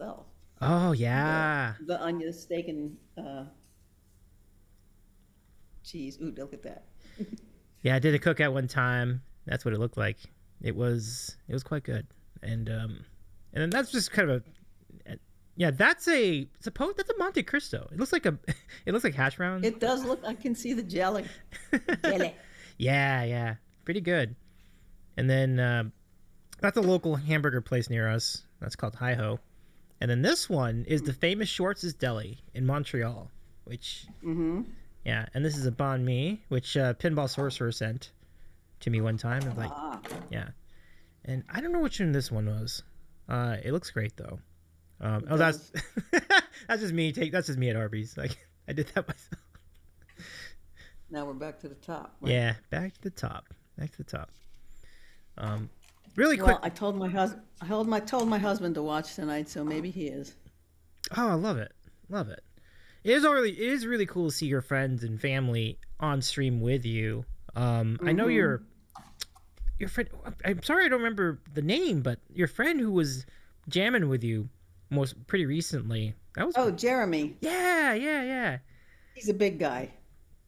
myself. Oh The yeah. the onion steak and cheese. Ooh, look at that. Yeah, I did a cookout one time. That's what it looked like. It was quite good. And then that's just kind of a yeah, that's a Monte Cristo. It looks like a it looks like hash brown. It does look. I can see the jelly. Jelly. Yeah, yeah. Pretty good. And then that's a local hamburger place near us. That's called Hi Ho. And then this one is the famous Schwartz's Deli in Montreal, which Mm-hmm. yeah, and this is a banh mi, which Pinball Sorcerer sent to me one time. And like, Ah. yeah, and I don't know which one this one was. It looks great though. It Oh, that's does. that's just me. That's just me at Arby's. Like I did that myself. Now we're back to the top, right? Yeah, back to the top. Back to the top. Um, really quick. Well, I told my husband to watch tonight, so maybe he is. Oh, I love it. Love it. It is really cool to see your friends and family on stream with you. I know Mm-hmm. your friend. I'm sorry I don't remember the name, but your friend who was jamming with you most pretty recently. That was Oh, Jeremy. yeah, yeah, yeah, He's a big guy.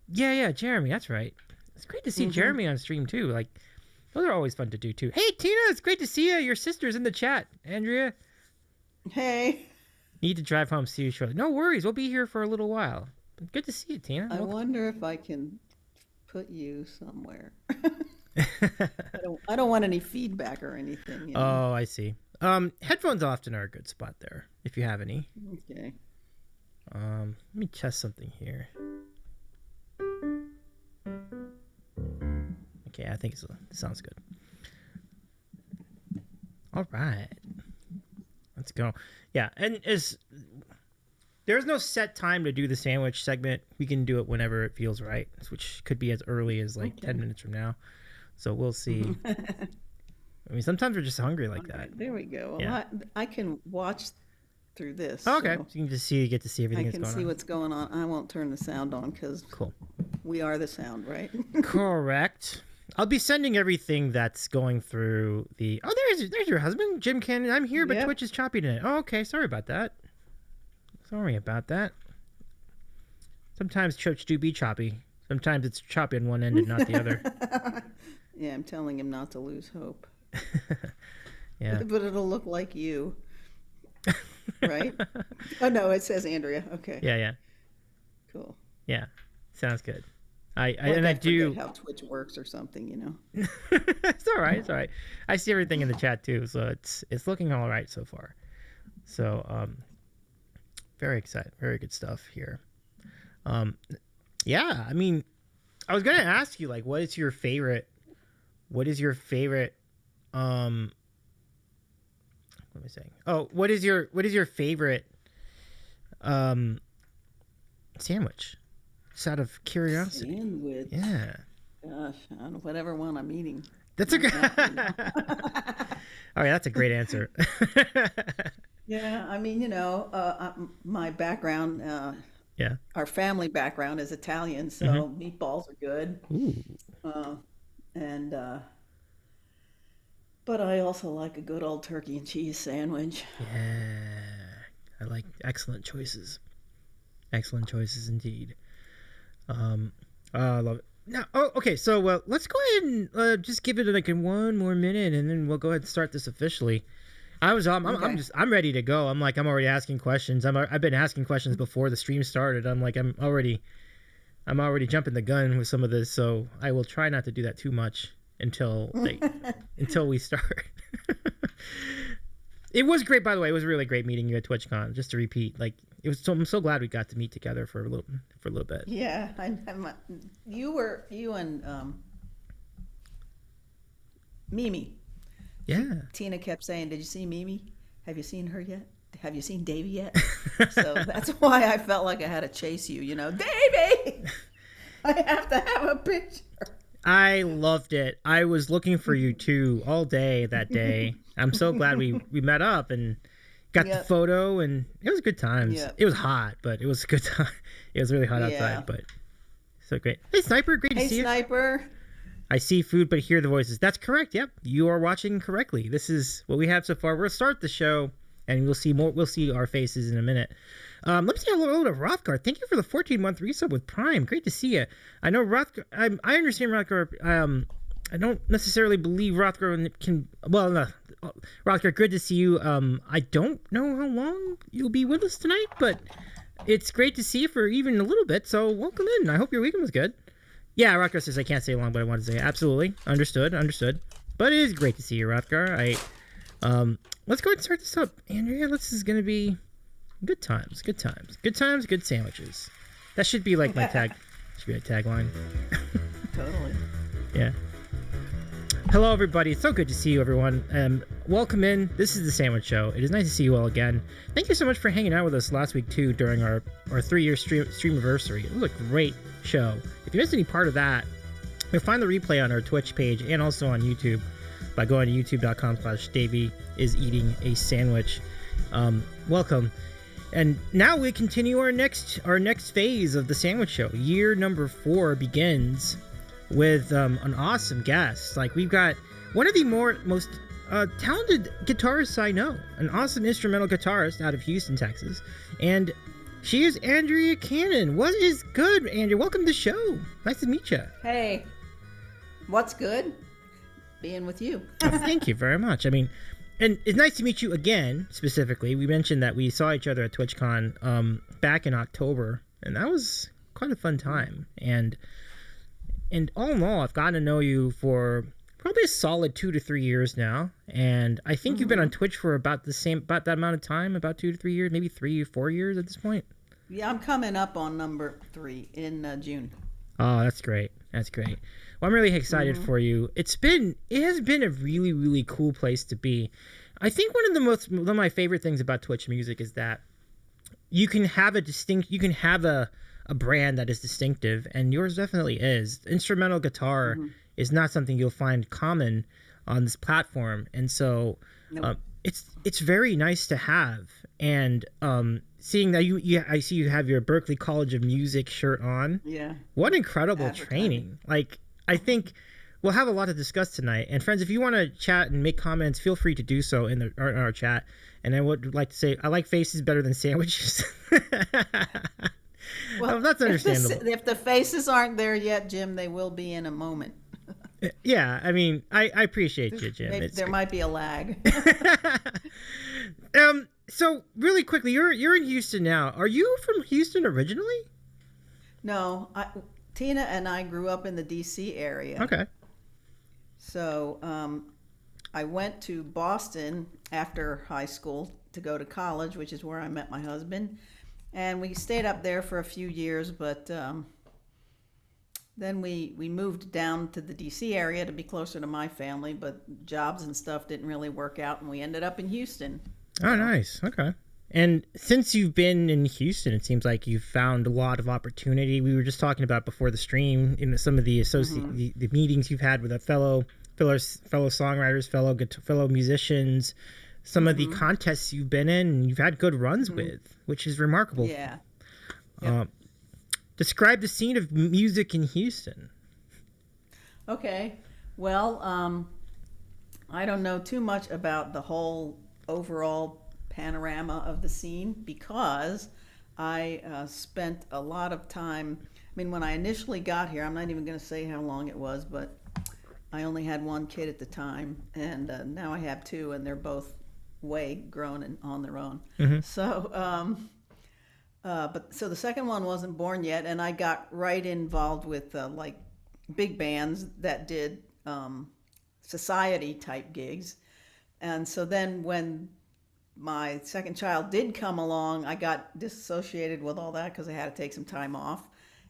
yeah, yeah. Jeremy, that's right. It's great to see Mm-hmm. Jeremy on stream too. Like those are always fun to do too. Hey Tina, it's great to see you. Your sister's in the chat. Andrea, Hey, need to drive home. See you shortly. No worries. We'll be here for a little while. Good to see you, Tina. I Welcome. wonder if I can put you somewhere. I don't want any feedback or anything, you know. Oh, I see. Headphones often are a good spot there if you have any. Okay. Let me test something here. Okay, I think it sounds good. All right, let's go. Yeah, and there's no set time to do the sandwich segment. We can do it whenever it feels right, which could be as early as like Okay. 10 minutes from now. So we'll see. I mean, sometimes we're just hungry All like that. right, there we go. Well, Yeah. I can watch through this, Oh, okay. so So you can get to see I everything that's can going see on. what's going on. I won't turn the sound on because Cool. we are the sound, right? Correct. I'll be sending everything that's going through the. Oh, there's your husband, Jim Cannon. I'm here, but Yep. Twitch is choppy today. Oh, okay. Sorry about that. Sorry about that. Sometimes Twitch do be choppy. Sometimes it's choppy on one end and not the other. Yeah, I'm telling him not to lose hope. Yeah. But it'll look like you, right? Oh no, it says Andrea. Okay, Yeah, yeah, cool. yeah. Sounds good. I Like and I I forget do. how Twitch works or something, you know. It's all right. It's all right. I see everything in the chat too, so it's looking all right so far. So very excited. Very good stuff here. Um, yeah. I mean, I was gonna ask you like, what is your favorite? What is your favorite? What am I saying? Oh, what is your favorite um sandwich? Just out of curiosity. Sandwich. Yeah, Gosh, I don't know, whatever one I'm eating that's a right good. now, you know. All right, that's a great answer. Yeah, I mean, my background, Yeah. our family background is Italian, Hmm. so meatballs are good. Ooh. Uh, and But I also like a good old turkey and cheese sandwich. Yeah. I like excellent choices. Excellent choices indeed. Um, I love it. Now, oh, okay. So let's go ahead and just give it like in one more minute, and then we'll go ahead and start this officially. I'm Okay. just I'm ready to go. I'm already asking questions. I've been asking questions before the stream started. I'm already jumping the gun with some of this, so I will try not to do that too much until we start. It was great, by the way. It was really great meeting you at TwitchCon. Just to repeat, like it was. I'm so glad we got to meet together for a little bit. Yeah, you and Mimi. Yeah. Tina kept saying, "Did you see Mimi? Have you seen her yet? Have you seen Davy yet?" So that's why I felt like I had to chase you. Davy. I have to have a picture. I loved it. I was looking for you too all day that day. I'm so glad we met up and got the Yep. photo, and it was good times. Yep. It was hot, but it was a good time. It was really hot Yeah. outside, but so great. Hey Sniper, great to Hey, see you. Sniper. I see food but hear the voices. That's correct. Yep. You are watching correctly. This is what we have so far. We'll start the show and we'll see more. We'll see our faces in a minute. Let me say hello to Rothgar. Thank you for the 14-month resub with Prime. Great to see you. I know Rothgar. I understand Rothgar. I don't necessarily believe Rothgar can. Well, no, Rothgar. Good to see you. I don't know how long you'll be with us tonight, but it's great to see you for even a little bit. So welcome in. I hope your weekend was good. Yeah, Rothgar says I can't stay long, but I wanted to say absolutely understood. But it is great to see you, Rothgar. Let's go ahead and start this up, Andrea. This is gonna be good times, good sandwiches. That should be like my tag. Should be a tagline. Totally. Yeah. Hello, everybody. It's so good to see you, everyone. Welcome in. This is The Sandwich Show. It is nice to see you all again. Thank you so much for hanging out with us last week, too, during our 3-year stream anniversary. It was a great show. If you missed any part of that, you'll find the replay on our Twitch page and also on YouTube by going to youtube.com/DavyIsEatingASandwich. Welcome. And now we continue our next phase of The Sandwich Show. Year number 4 begins with an awesome guest. Like, we've got one of the most talented guitarists I know, an awesome instrumental guitarist out of Houston, Texas, and she is Andrea Cannon. What is good, Andrea? Welcome to the show. Nice to meet you. Hey, what's good? Being with you. Thank you very much. I mean, and it's nice to meet you again, specifically. We mentioned that we saw each other at TwitchCon back in October, and that was quite a fun time. And all in all, I've gotten to know you for probably a solid 2 to 3 years now. And I think you've been on Twitch for about that amount of time, about 2 to 3 years, maybe 3 or 4 years at this point. Yeah, I'm coming up on number 3 in June. Oh, that's great. That's great. Well, I'm really excited for you. It has been a really, really cool place to be. I think one of my favorite things about Twitch music is that you can have a brand that is distinctive, and yours definitely is. Instrumental guitar is not something you'll find common on this platform, and so it's very nice to have. And seeing that I see you have your Berklee College of Music shirt on. Yeah. What incredible training! Like, I think we'll have a lot to discuss tonight. And friends, if you want to chat and make comments, feel free to do so in our chat. And I would like to say I like faces better than sandwiches. Well, that's understandable. If the faces aren't there yet, Jim, they will be in a moment. Yeah, I mean, I appreciate you, Jim. There might be a lag. So really quickly, you're in Houston now. Are you from Houston originally? No, Tina and I grew up in the D.C. area. Okay. So I went to Boston after high school to go to college, which is where I met my husband. And we stayed up there for a few years, but then we moved down to the D.C. area to be closer to my family, but jobs and stuff didn't really work out, and we ended up in Houston. Oh, nice. Okay. And since you've been in Houston, it seems like you've found a lot of opportunity. We were just talking about before the stream in some of the the meetings you've had with fellow songwriters, fellow musicians, some of the contests you've been in, and you've had good runs with, which is remarkable. Yeah. Describe the scene of music in Houston. Okay. Well, I don't know too much about the whole overall panorama of the scene because I spent a lot of time. I mean, when I initially got here, I'm not even going to say how long it was, but I only had one kid at the time, and now I have 2, and they're both way grown and on their own. So, so the second one wasn't born yet, and I got right involved with like big bands that did society type gigs. And so then when my second child did come along, I got disassociated with all that because I had to take some time off.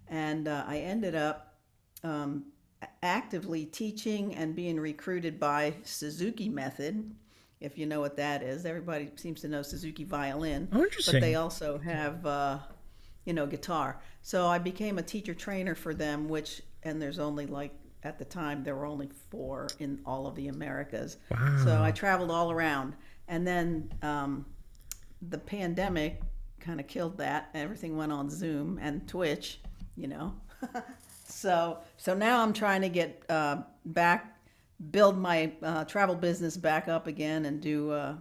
And I ended up actively teaching and being recruited by Suzuki Method, if you know what that is. Everybody seems to know Suzuki violin. Oh, interesting. But they also have, guitar. So I became a teacher trainer for them, and there's only at the time, there were only 4 in all of the Americas. Wow. So I traveled all around. And then the pandemic kind of killed that. Everything went on Zoom and Twitch, So now I'm trying to get build my travel business back up again and do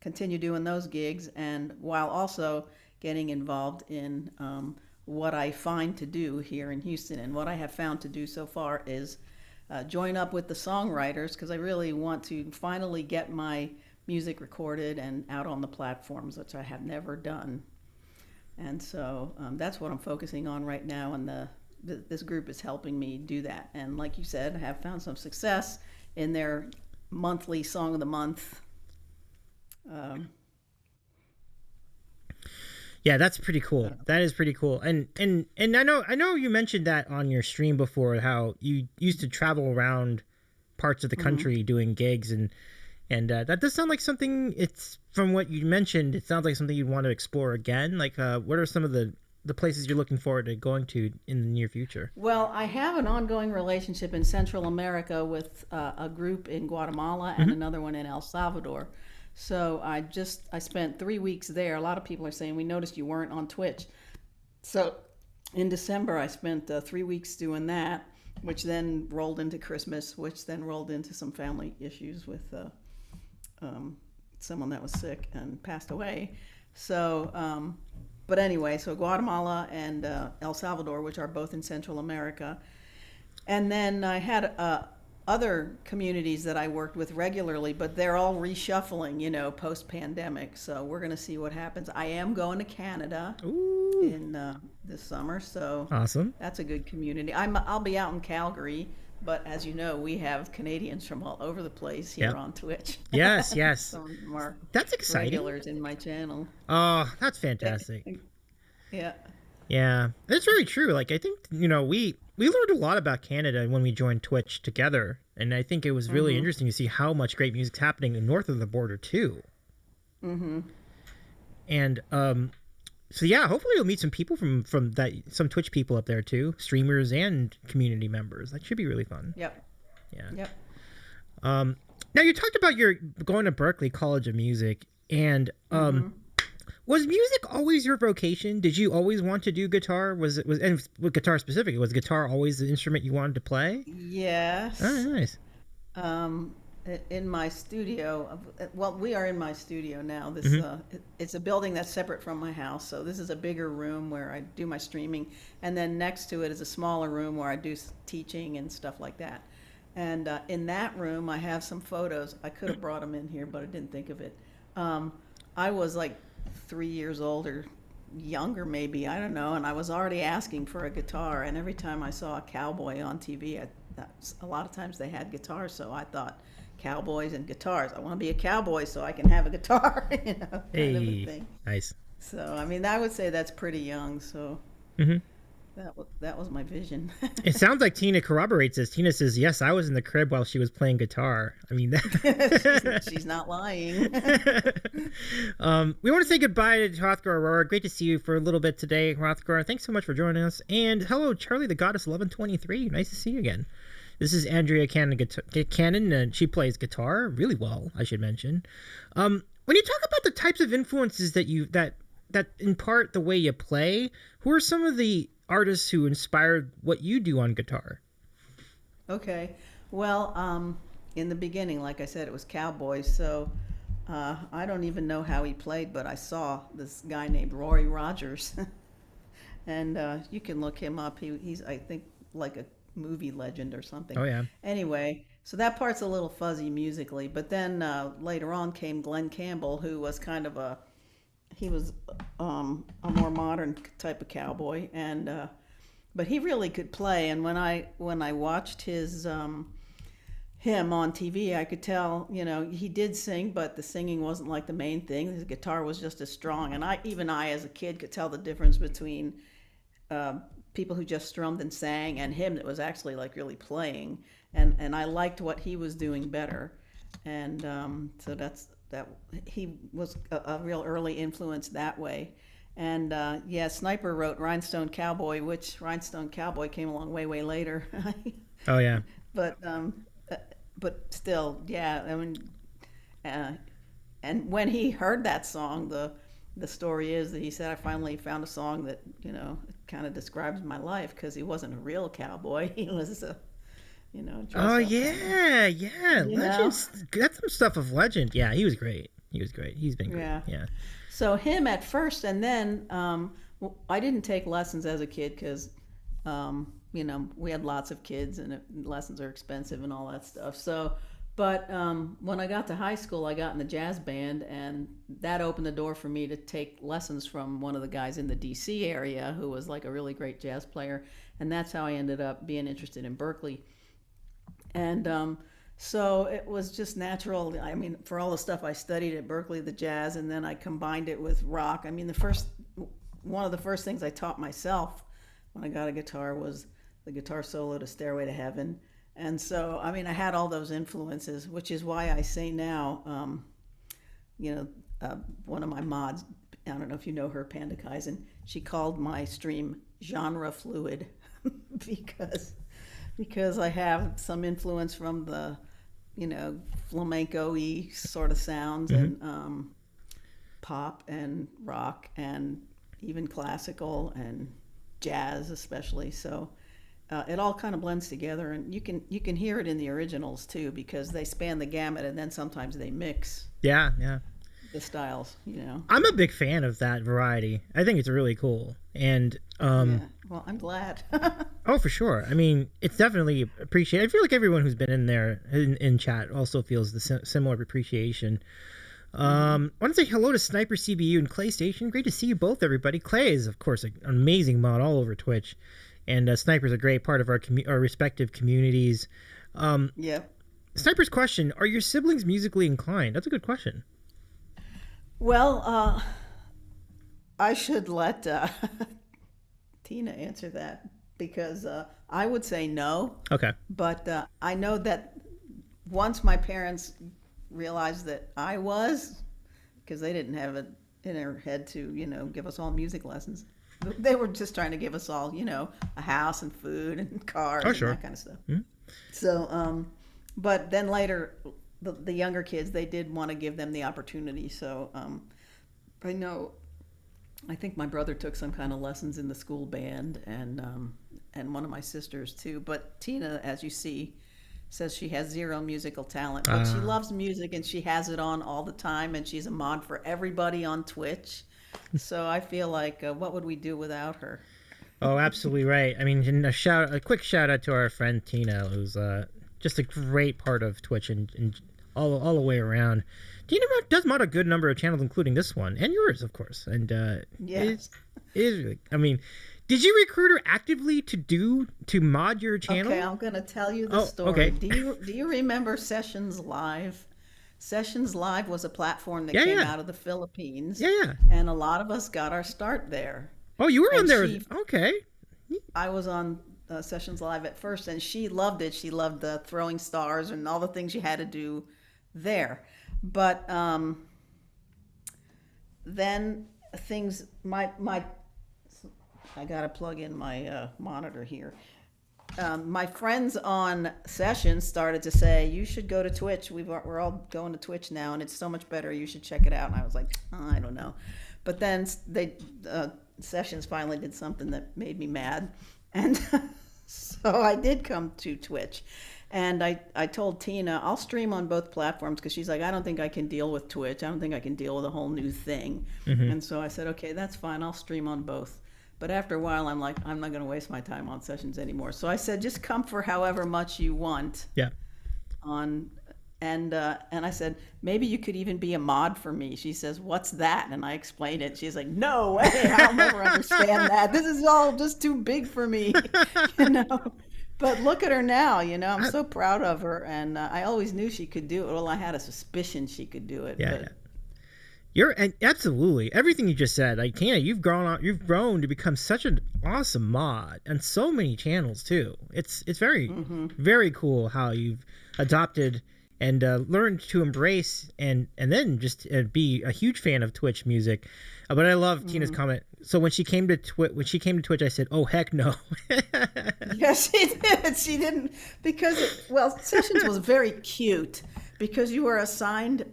continue doing those gigs, and while also getting involved in what I find to do here in Houston. And what I have found to do so far is join up with the songwriters, because I really want to finally get my music recorded and out on the platforms, which I have never done. And so that's what I'm focusing on right now, and this group is helping me do that. And like you said, I have found some success in their monthly Song of the Month. Yeah, that's pretty cool. That is pretty cool. And I know you mentioned that on your stream before, how you used to travel around parts of the country doing gigs, and that does sound like something. It's from what you mentioned, it sounds like something you'd want to explore again. Like, what are some of the places you're looking forward to going to in the near future? Well, I have an ongoing relationship in Central America with a group in Guatemala and another one in El Salvador. So I spent 3 weeks there. A lot of people are saying, we noticed you weren't on Twitch. So in December, I spent 3 weeks doing that, which then rolled into Christmas, which then rolled into some family issues with someone that was sick and passed away. So, but anyway, so Guatemala and El Salvador, which are both in Central America. And then I had other communities that I worked with regularly, but they're all reshuffling, post-pandemic. So we're going to see what happens. I am going to Canada in this summer, so awesome. That's a good community. I'll be out in Calgary, but as you know, we have Canadians from all over the place here on Twitch. Yes. Some of them are that's exciting. Regulars in my channel. Oh, that's fantastic. Yeah. Yeah, that's very true. Like, I think, we learned a lot about Canada when we joined Twitch together. And I think it was really interesting to see how much great music's happening north of the border, too. Mm-hmm. And, so yeah, hopefully you'll meet some people from that, some Twitch people up there, too. Streamers and community members. That should be really fun. Yep. Yeah. Yep. Now, you talked about your going to Berklee College of Music. And, was music always your vocation? Did you always want to do guitar? And with guitar specifically, was guitar always the instrument you wanted to play? Yes. Oh, nice. In my studio, well, we are in my studio now. This it's a building that's separate from my house, so this is a bigger room where I do my streaming, and then next to it is a smaller room where I do teaching and stuff like that. And in that room, I have some photos. I could have brought them in here, but I didn't think of it. I was like 3 years old or younger, maybe, I don't know, and I was already asking for a guitar, and every time I saw a cowboy on TV, a lot of times they had guitars, so I thought, cowboys and guitars, I want to be a cowboy so I can have a guitar, kind of a thing. Nice. So I mean, I would say that's pretty young, so that was my vision. It sounds like Tina corroborates this. Tina says, yes, I was in the crib while she was playing guitar. I mean, she's not lying. We want to say goodbye to Hrothgar Aurora. Great to see you for a little bit today, Hrothgar. Thanks so much for joining us. And hello, Charlie the Goddess 1123. Nice to see you again. This is Andrea Cannon, and she plays guitar really well, I should mention. When you talk about the types of influences that impart the way you play, who are some of the artists who inspired what you do on guitar? Okay. Well, in the beginning, like I said, it was cowboys. So I don't even know how he played, but I saw this guy named Rory Rogers. And you can look him up. He's, I think, like a movie legend or something. Oh, yeah. Anyway, so that part's a little fuzzy musically. But then later on came Glenn Campbell, who was kind of a more modern type of cowboy, and but he really could play. And when I watched him on TV, I could tell, he did sing, but the singing wasn't like the main thing. His guitar was just as strong, and I as a kid could tell the difference between people who just strummed and sang and him that was actually like really playing, and I liked what he was doing better, and so that he was a real early influence that way. And Sniper wrote Rhinestone Cowboy, which Rhinestone Cowboy came along way later. Oh yeah. But still, yeah. I mean, and when he heard that song, the story is that he said, I finally found a song that kind of describes my life, because he wasn't a real cowboy. He was a Oh yeah. Legends. That's some stuff of Legend. Yeah, he was great. He was great. He's been great. Yeah. Yeah. So him at first, and then I didn't take lessons as a kid because, we had lots of kids and lessons are expensive and all that stuff. So, but when I got to high school, I got in the jazz band, and that opened the door for me to take lessons from one of the guys in the D.C. area who was like a really great jazz player, and that's how I ended up being interested in Berklee. And so it was just natural. I mean, for all the stuff I studied at Berklee, the jazz, and then I combined it with rock. I mean, one of the first things I taught myself when I got a guitar was the guitar solo to Stairway to Heaven. And so, I mean, I had all those influences, which is why I say now, one of my mods, I don't know if you know her, Panda Kaizen, she called my stream genre fluid because I have some influence from the, flamenco-y sort of sounds and pop and rock and even classical and jazz especially. So it all kind of blends together, and you can hear it in the originals too, because they span the gamut, and then sometimes they mix Yeah. the styles. I'm a big fan of that variety. I think it's really cool. And Yeah. Well, I'm glad. oh, for sure. I mean, it's definitely appreciated. I feel like everyone who's been in there in chat also feels the similar appreciation. I want to say hello to Sniper CBU and Clay Station. Great to see you both, everybody. Clay is, of course, an amazing mod all over Twitch, and Sniper's a great part of our respective communities. Yeah. Sniper's question: are your siblings musically inclined? That's a good question. Well, I should let Tina answer that, because I would say no. Okay. But I know that once my parents realized that I was, because they didn't have it in their head to, give us all music lessons. They were just trying to give us all, a house and food and cars and that kind of stuff. Mm-hmm. So, but then later, the younger kids, they did want to give them the opportunity. So I think my brother took some kind of lessons in the school band, and one of my sisters too. But Tina, as you see, says she has zero musical talent, but she loves music and she has it on all the time, and she's a mod for everybody on Twitch. So I feel like, what would we do without her? Oh, absolutely right. I mean, a quick shout out to our friend Tina, who's just a great part of Twitch and all the way around. Tina does mod a good number of channels, including this one and yours, of course. And Yes. it is really. I mean, did you recruit her actively to mod your channel? Okay, I'm going to tell you the story. Okay. Do you remember Sessions Live? Sessions Live was a platform that came out of the Philippines. Yeah. And a lot of us got our start there. Oh, you were on And there. she- Okay. I was on Sessions Live at first, and she loved it. She loved the throwing stars and all the things you had to do there. But then things, I got to plug in my monitor here. My friends on Sessions started to say, you should go to Twitch. We're all going to Twitch now, and it's so much better. You should check it out. And I was like, I don't know. But then Sessions finally did something that made me mad. And so I did come to Twitch. And I told Tina, I'll stream on both platforms, because she's like, I don't think I can deal with Twitch. I don't think I can deal with a whole new thing. Mm-hmm. And so I said, okay, that's fine. I'll stream on both. But after a while, I'm like, I'm not going to waste my time on Sessions anymore. So I said, just come for however much you want. Yeah. And I said, maybe you could even be a mod for me. She says, what's that? And I explained it. She's like, no way, I'll never understand that. This is all just too big for me, But look at her now, I'm so proud of her. And I always knew she could do it. Well, I had a suspicion she could do it. Yeah. And absolutely everything you just said. Like, Tina, you've grown to become such an awesome mod on so many channels too. It's very very cool how you've adopted and learned to embrace and then just be a huge fan of Twitch music. But I love Tina's comment. So when she came to Twitch, I said, "Oh heck no." Yes, she did. She didn't, because Sessions was very cute. Because you were assigned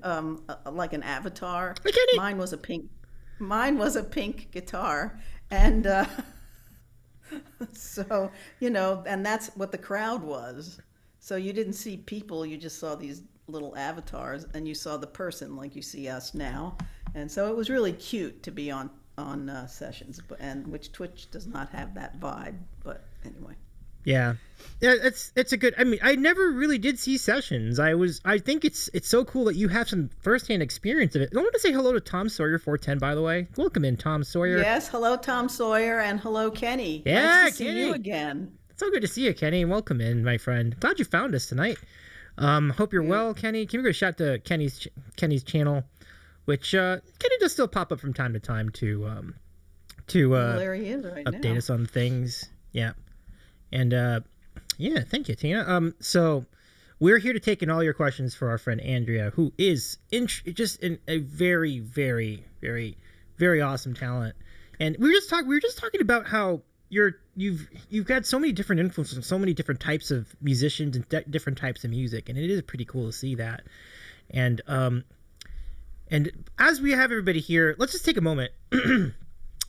like an avatar. Mine was a pink guitar, and so and that's what the crowd was. So you didn't see people; you just saw these little avatars, and you saw the person like you see us now, and so it was really cute to be on sessions, and which Twitch does not have that vibe. But anyway. Yeah, it's a good. I mean, I never really did see sessions. I think it's so cool that you have some firsthand experience of it. I want to say hello to Tom Sawyer 410, by the way. Welcome in, Tom Sawyer. Yes, hello Tom Sawyer, and hello Kenny. Yeah, nice to see Kenny. you again. It's so good to see you, Kenny. Welcome in, my friend. Glad you found us tonight. Hope you're well, Kenny. Can we go shout to Kenny's channel, which Kenny does still pop up from time to time to Well, there he is right update now. us on things. Yeah. And yeah, thank you, Tina. So we're here to take in all your questions for our friend Andrea, who is just a very, very, very, very awesome talent. And we were just talking about how you've got so many different influences and so many different types of musicians and different types of music, and it is pretty cool to see that. And as we have everybody here, let's just take a moment to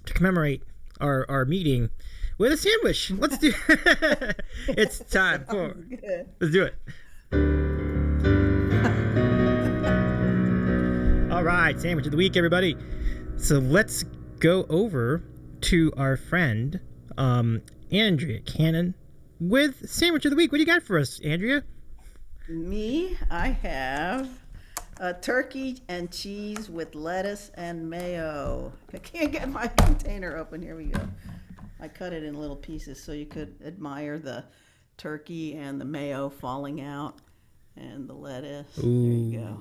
commemorate our meeting with a sandwich. Let's do it's time for Good. let's do it. All right, sandwich of the week, everybody. So let's go over to our friend Andrea Cannon with sandwich of the week. What do you got for us, Andrea? Me, I have a turkey and cheese with lettuce and mayo. I can't get my container open. Here we go. I cut it in little pieces so you could admire the turkey and the mayo falling out and the lettuce. Ooh, there you go.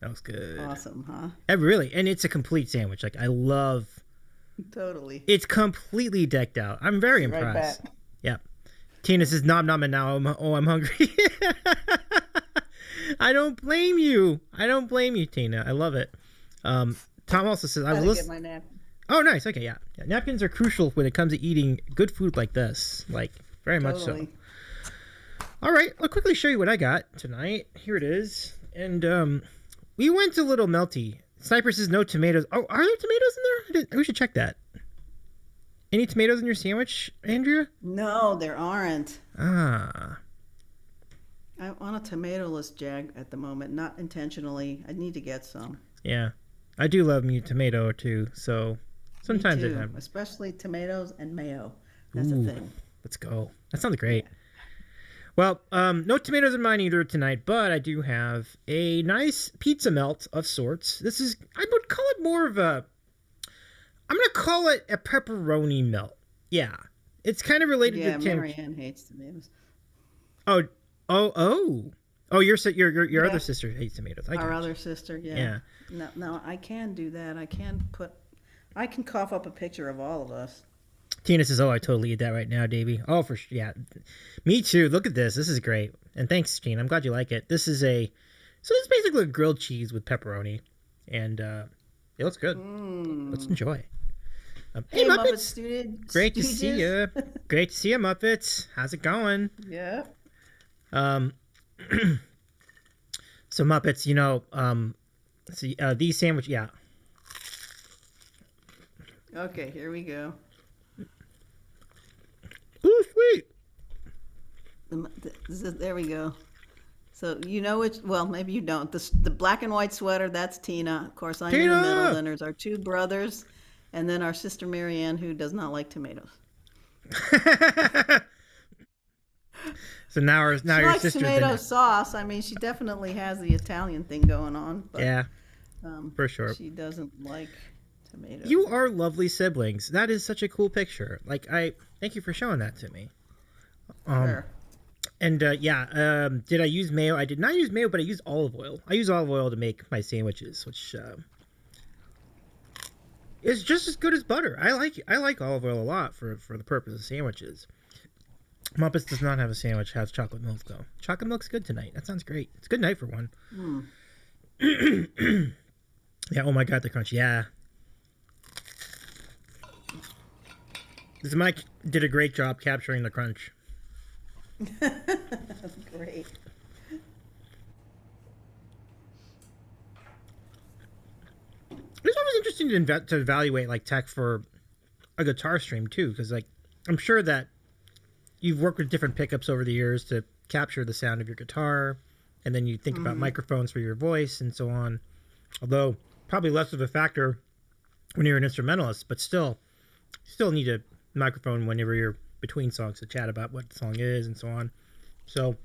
That was good. Awesome, huh? Really, and it's a complete sandwich. Like I love. Totally. It's completely decked out. I'm very Right impressed. back. Yep. Tina says nom nom and now I'm hungry. I don't blame you. Tina. I love it. Tom also says I was Gotta get listening. my napkin. Oh, nice. Okay, yeah. Napkins are crucial when it comes to eating good food like this. Like, very much so. Totally. All right, I'll quickly show you what I got tonight. Here it is. And we went a little melty. Sniper says no tomatoes. Oh, are there tomatoes in there? We should check that. Any tomatoes in your sandwich, Andrea? No, there aren't. Ah. I'm on a tomatoless jag at the moment, not intentionally. I need to get some. Yeah. I do love me a tomato or two, so sometimes Me it too, happens. especially tomatoes and mayo. That's Ooh. a thing. Let's go. That sounds great. Well, no tomatoes in mine either tonight, but I do have a nice pizza melt of sorts. This is, I would call it more of a, I'm going to call it a pepperoni melt. Yeah. It's kind of related Yeah, to Marianne hates tomatoes. Oh, your Yeah. other sister hates tomatoes. I Our gotcha. other sister, yeah. Yeah. No, I can do that. I can cough up a picture of all of us. Tina says, "Oh, I totally eat that right now, Davey." Oh, for sure. Yeah, me too. Look at this. This is great. And thanks, Tina. I'm glad you like it. This is basically a grilled cheese with pepperoni, and it looks good. Let's enjoy. Hey, Muppets. Students. Great to see you. Great to see you, Muppets. How's it going? Yeah. So Muppets, these sandwich, yeah. Okay, here we go. Ooh, sweet. There we go. So you know which? Well, maybe you don't. The black and white sweater. That's Tina. Of course, I'm in the Tina! middle. Then there's our two brothers, and then our sister Marianne, who does not like tomatoes. So now She your likes sister's tomato sauce. I mean, she definitely has the Italian thing going on. But, yeah, for sure. She doesn't like tomatoes. You are lovely siblings. That is such a cool picture. Like, I thank you for showing that to me. Sure. And did I use mayo? I did not use mayo, but I used olive oil. I use olive oil to make my sandwiches, which is just as good as butter. I like olive oil a lot for the purpose of sandwiches. Muppets does not have a sandwich. Has chocolate milk though. Chocolate milk's good tonight. That sounds great. It's a good night for one. Yeah. Oh my God, the crunch. Yeah. This Mike did a great job capturing the crunch. Great. It's always interesting to evaluate like tech for a guitar stream too, because like I'm sure that you've worked with different pickups over the years to capture the sound of your guitar, and then you think about microphones for your voice and so on. Although probably less of a factor when you're an instrumentalist, but still need a microphone whenever you're between songs to chat about what the song is and so on. So,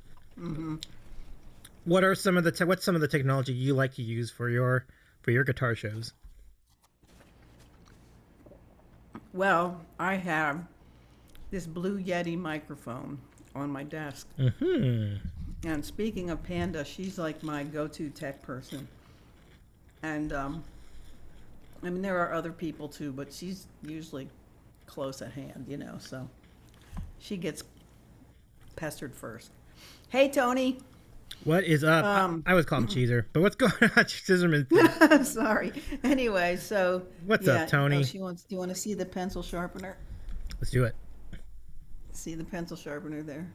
what's some of the technology you like to use for your guitar shows? Well, I have this Blue Yeti microphone on my desk. And speaking of Panda, she's like my go-to tech person. And I mean, there are other people too, but she's usually close at hand, you know, so she gets pestered first. Hey, Tony. What is up? I always call him Cheezer, but what's going on, Scissorman? I'm sorry. Anyway, so what's up, Tony? Do you want to see the pencil sharpener? Let's do it. See the pencil sharpener there?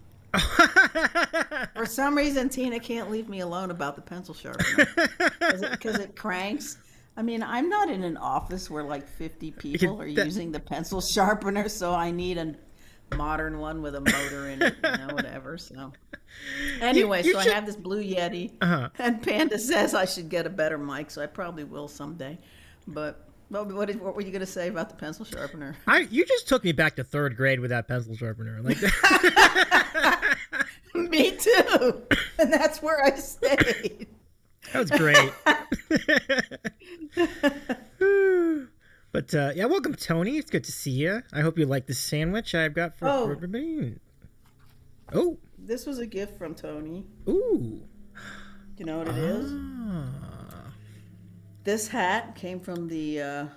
For some reason, Tina can't leave me alone about the pencil sharpener because it cranks. I mean, I'm not in an office where like 50 people are using the pencil sharpener, so I need a modern one with a motor in it, you know, whatever. So anyway, I have this Blue Yeti, and Panda says I should get a better mic, so I probably will someday. But what were you going to say about the pencil sharpener? You just took me back to 3rd grade with that pencil sharpener. Like Me too, and that's where I stayed. That was great. But yeah, welcome, Tony. It's good to see you. I hope you like the sandwich I've got for everybody. Oh, this was a gift from Tony. Ooh, you know what it is? This hat came from the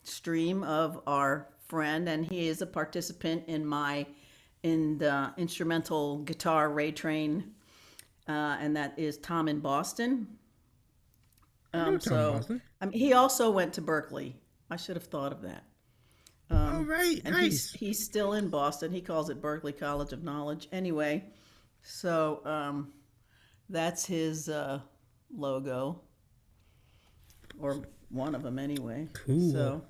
stream of our friend, and he is a participant in the instrumental guitar Ray Train, and that is Tom in Boston. Boston. I mean, he also went to Berkeley. I should have thought of that. Oh, right, and nice. He's still in Boston. He calls it Berkeley College of Knowledge. Anyway, so that's his logo, or one of them anyway. Cool. So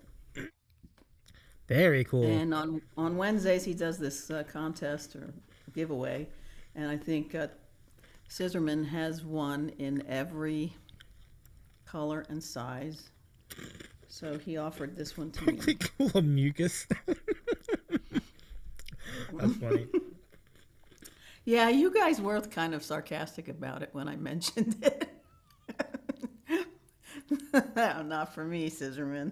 very cool. And on Wednesdays he does this contest or giveaway, and I think Scissorman has one in every color and size. So he offered this one to me. Cool mucus. That's funny. Yeah, you guys were kind of sarcastic about it when I mentioned it. Not for me, Scissorman.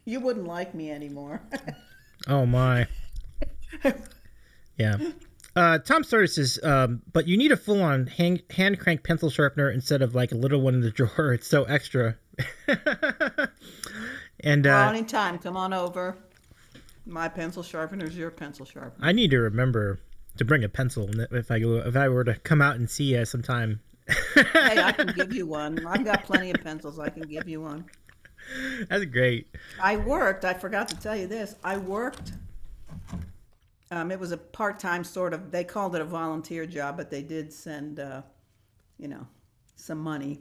You wouldn't like me anymore. Oh my. Yeah. Tom Sturdy says, but you need a full-on hand crank pencil sharpener instead of like a little one in the drawer. It's so extra. And anytime, come on over. My pencil sharpener's your pencil sharpener. I need to remember to bring a pencil if I were to come out and see you sometime. Hey, I can give you one. I've got plenty of pencils. I can give you one. That's great. I forgot to tell you this. I worked. It was a part-time sort of, they called it a volunteer job, but they did send, some money.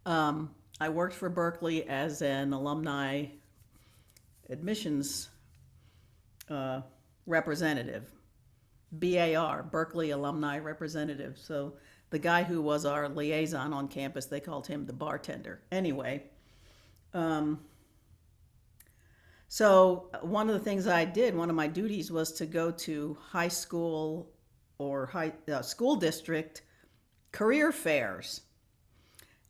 I worked for Berkeley as an alumni admissions representative, BAR, Berkeley Alumni Representative. So the guy who was our liaison on campus, they called him the bartender. Anyway, so one of the things I did, one of my duties was to go to high school or school district career fairs.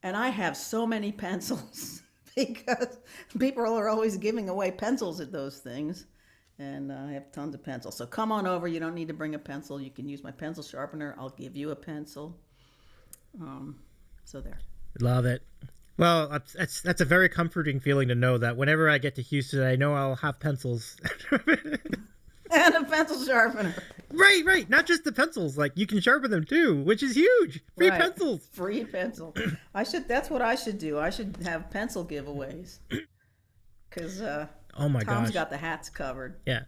And I have so many pencils because people are always giving away pencils at those things. And I have tons of pencils. So come on over. You don't need to bring a pencil. You can use my pencil sharpener. I'll give you a pencil. So there. Love it. Well, that's a very comforting feeling to know that whenever I get to Houston, I know I'll have pencils. And a pencil sharpener. Right. Not just the pencils. Like, you can sharpen them too, which is huge. Free pencils. Free pencil. That's what I should do. I should have pencil giveaways. Because oh my Tom's gosh. got the hats covered. Yeah.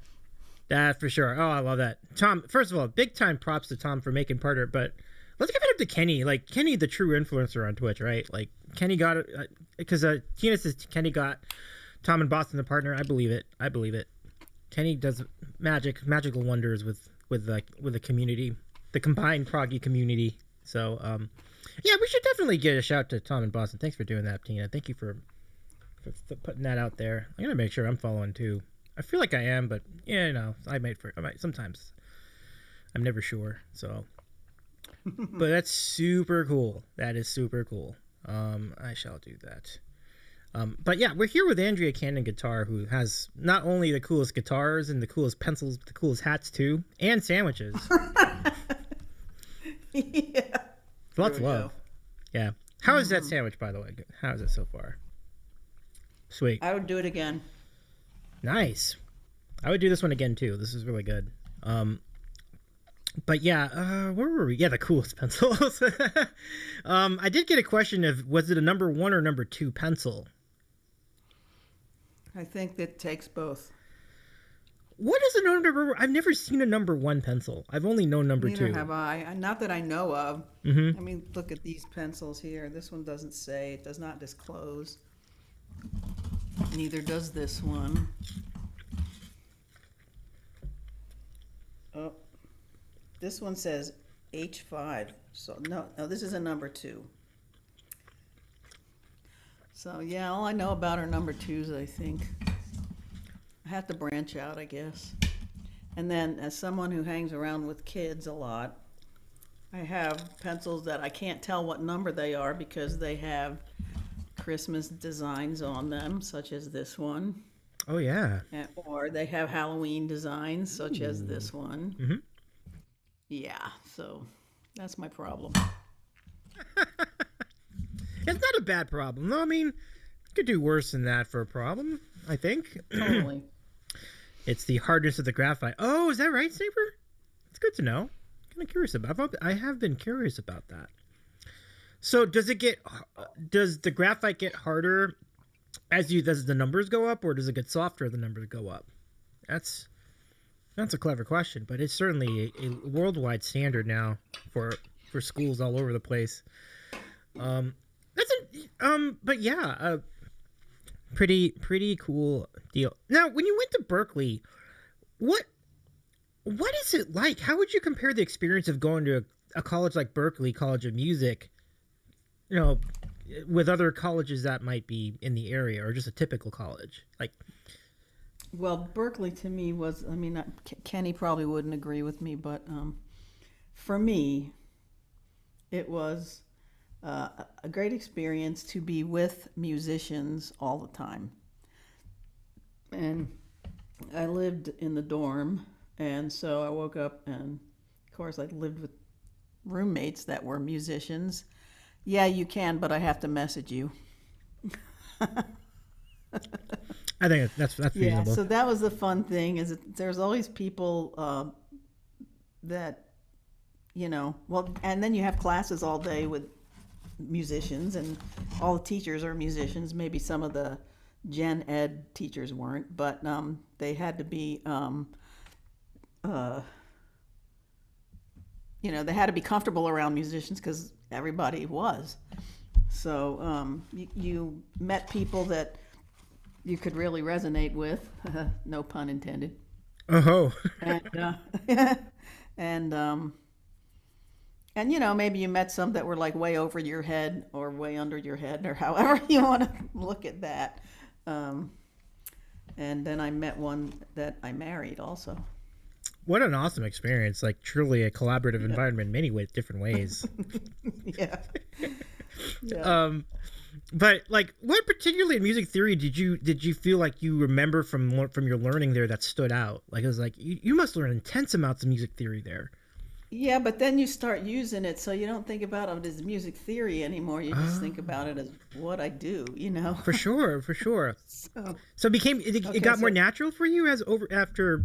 That for sure. Oh, I love that. Tom, first of all, big time props to Tom for making part of it, but let's give it up to Kenny. Like, Kenny, the true influencer on Twitch, right? Like, Kenny got it, because Tina says Kenny got Tom and Boston the partner. I believe it. Kenny does magical wonders with the community, the combined proggy community. So yeah, we should definitely get a shout to Tom in Boston. Thanks for doing that, Tina. Thank you for putting that out there. I'm gonna make sure I'm following too. I feel like I am, but yeah, I might sometimes. I'm never sure. So, but that's super cool. That is super cool. I shall do that. But yeah, we're here with Andrea Cannon Guitar, who has not only the coolest guitars and the coolest pencils, but the coolest hats too, and sandwiches. Yeah. Lots of we love. go. Yeah. How is that sandwich, by the way? How is it so far? Sweet. I would do it again. Nice. I would do this one again too. This is really good. But yeah, where were we? Yeah, the coolest pencils. I did get a question of was it a number 1 or number 2 pencil? I think that takes both. What is a number? I've never seen a number 1 pencil. I've only known number Neither 2. have I. Not that I know of. Mm-hmm. I mean, look at these pencils here. This one doesn't say. It does not disclose. Neither does this one. Oh, this one says H5. So no, this is a number 2. So yeah, all I know about are number 2s, I think. I have to branch out, I guess. And then as someone who hangs around with kids a lot, I have pencils that I can't tell what number they are because they have Christmas designs on them, such as this one. Oh yeah. Or they have Halloween designs, such as this one. Mm-hmm. Yeah, so that's my problem. It's not a bad problem. No, I mean, you could do worse than that for a problem, I think. Totally. It's the hardness of the graphite. Oh, is that right, Saber? It's good to know. Kind of curious about. I have been curious about that. So, does the graphite get harder as the numbers go up, or does it get softer as the numbers go up? That's a clever question, but it's certainly a worldwide standard now for schools all over the place. But yeah, pretty cool deal. Now, when you went to Berklee, what is it like? How would you compare the experience of going to a college like Berklee College of Music, with other colleges that might be in the area, or just a typical college? Like, Well, Berklee to me was, I mean, Kenny probably wouldn't agree with me, but for me, it was a great experience to be with musicians all the time. And I lived in the dorm, and so I woke up, and of course, I lived with roommates that were musicians. Yeah, you can, but I have to message you. I think that's Yeah, reasonable. so that was the fun thing is that there's always people that, well, and then you have classes all day with musicians, and all the teachers are musicians. Maybe some of the gen ed teachers weren't, but they had to be, they had to be comfortable around musicians because everybody was. So you met people that you could really resonate with, no pun intended. Oh, And maybe you met some that were like way over your head or way under your head or however you want to look at that. And then I met one that I married also. what an awesome experience! Like truly a collaborative environment in many different ways. Yeah. Yeah. But like, what particularly in music theory did you feel like you remember from your learning there that stood out? Like it was like you must learn intense amounts of music theory there. Yeah, but then you start using it, so you don't think about it as music theory anymore. You just think about it as what I do, For sure. So it got more natural for you after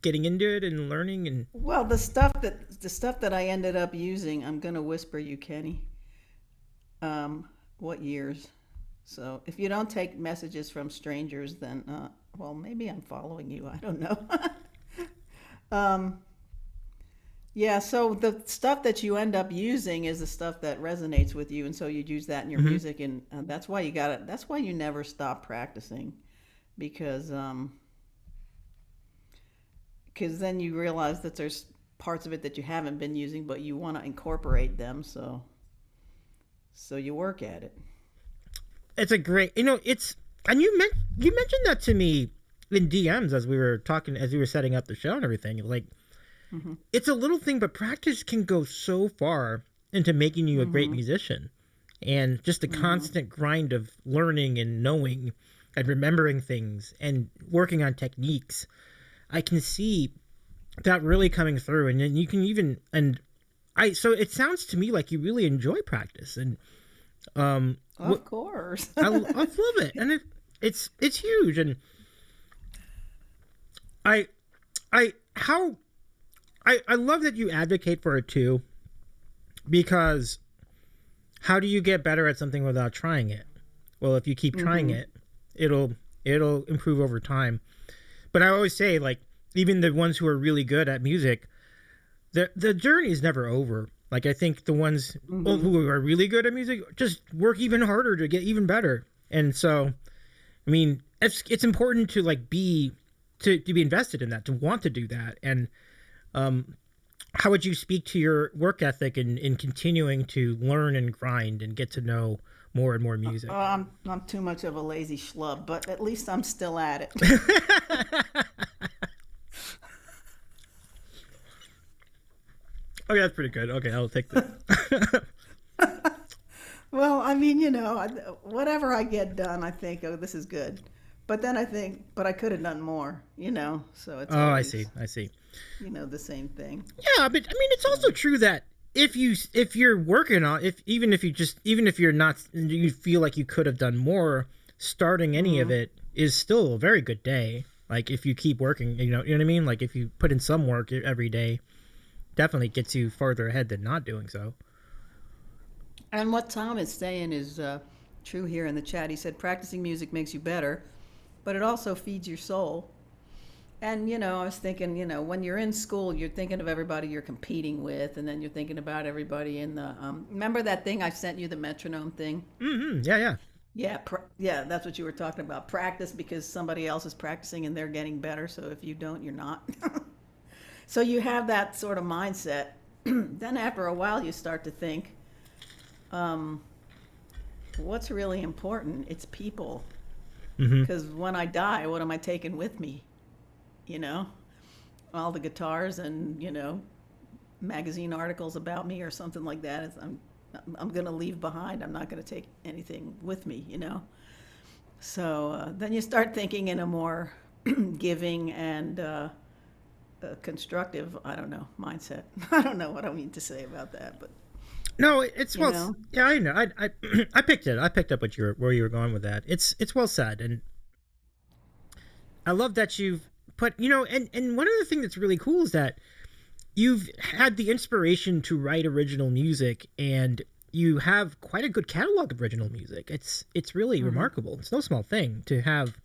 getting into it and learning and. Well, the stuff that I ended up using, I'm gonna whisper you, Kenny. What years? So if you don't take messages from strangers, then well, maybe I'm following you. I don't know. Yeah, so the stuff that you end up using is the stuff that resonates with you, and so you use that in your music, and that's why that's why you never stop practicing, because then you realize that there's parts of it that you haven't been using, but you want to incorporate them. So you work at it. It's a great, it's, and you mentioned that to me in DMs as we were talking, as we were setting up the show and everything. Like, it's a little thing, but practice can go so far into making you a great musician. And just the constant grind of learning and knowing and remembering things and working on techniques, I can see that really coming through. And then you can even, so it sounds to me like you really enjoy practice. And of course. I love it. And it's huge. And I love that you advocate for it too, because how do you get better at something without trying it? Well, if you keep trying it, it'll improve over time. But I always say, like, even the ones who are really good at music, the journey is never over. Like, I think the ones who are really good at music just work even harder to get even better. And so, I mean, it's important to like be invested in that, to want to do that. And how would you speak to your work ethic in continuing to learn and grind and get to know more and more music? I'm too much of a lazy schlub, but at least I'm still at it. Okay, that's pretty good. Okay, I'll take that. Well, I mean, whatever I get done, I think, oh, this is good. But then I think, but I could have done more, so it's always, I see. The same thing. Yeah, but I mean, it's also true that if you're working on, even if you're not, you feel like you could have done more, starting any of it is still a very good day. Like, if you keep working, you know what I mean? Like, if you put in some work every day, definitely gets you farther ahead than not doing so. And what Tom is saying is true here in the chat. He said practicing music makes you better, but it also feeds your soul. And, I was thinking, when you're in school, you're thinking of everybody you're competing with, and then you're thinking about everybody in the, remember that thing I sent you, the metronome thing? Yeah. Yeah, that's what you were talking about. Practice because somebody else is practicing and they're getting better. So if you don't, you're not. So you have that sort of mindset. Then after a while, you start to think, what's really important? It's people. Because when I die, what am I taking with me? All the guitars and, magazine articles about me or something like that. I'm going to leave behind. I'm not going to take anything with me, So then you start thinking in a more giving and constructive, mindset. I don't know what I mean to say about that, but no, it's well. Yeah, I know. I picked it. I picked up where you were going with that. It's well said, and I love that you've put. And one of the things that's really cool is that you've had the inspiration to write original music, and you have quite a good catalog of original music. It's really remarkable. It's no small thing to have,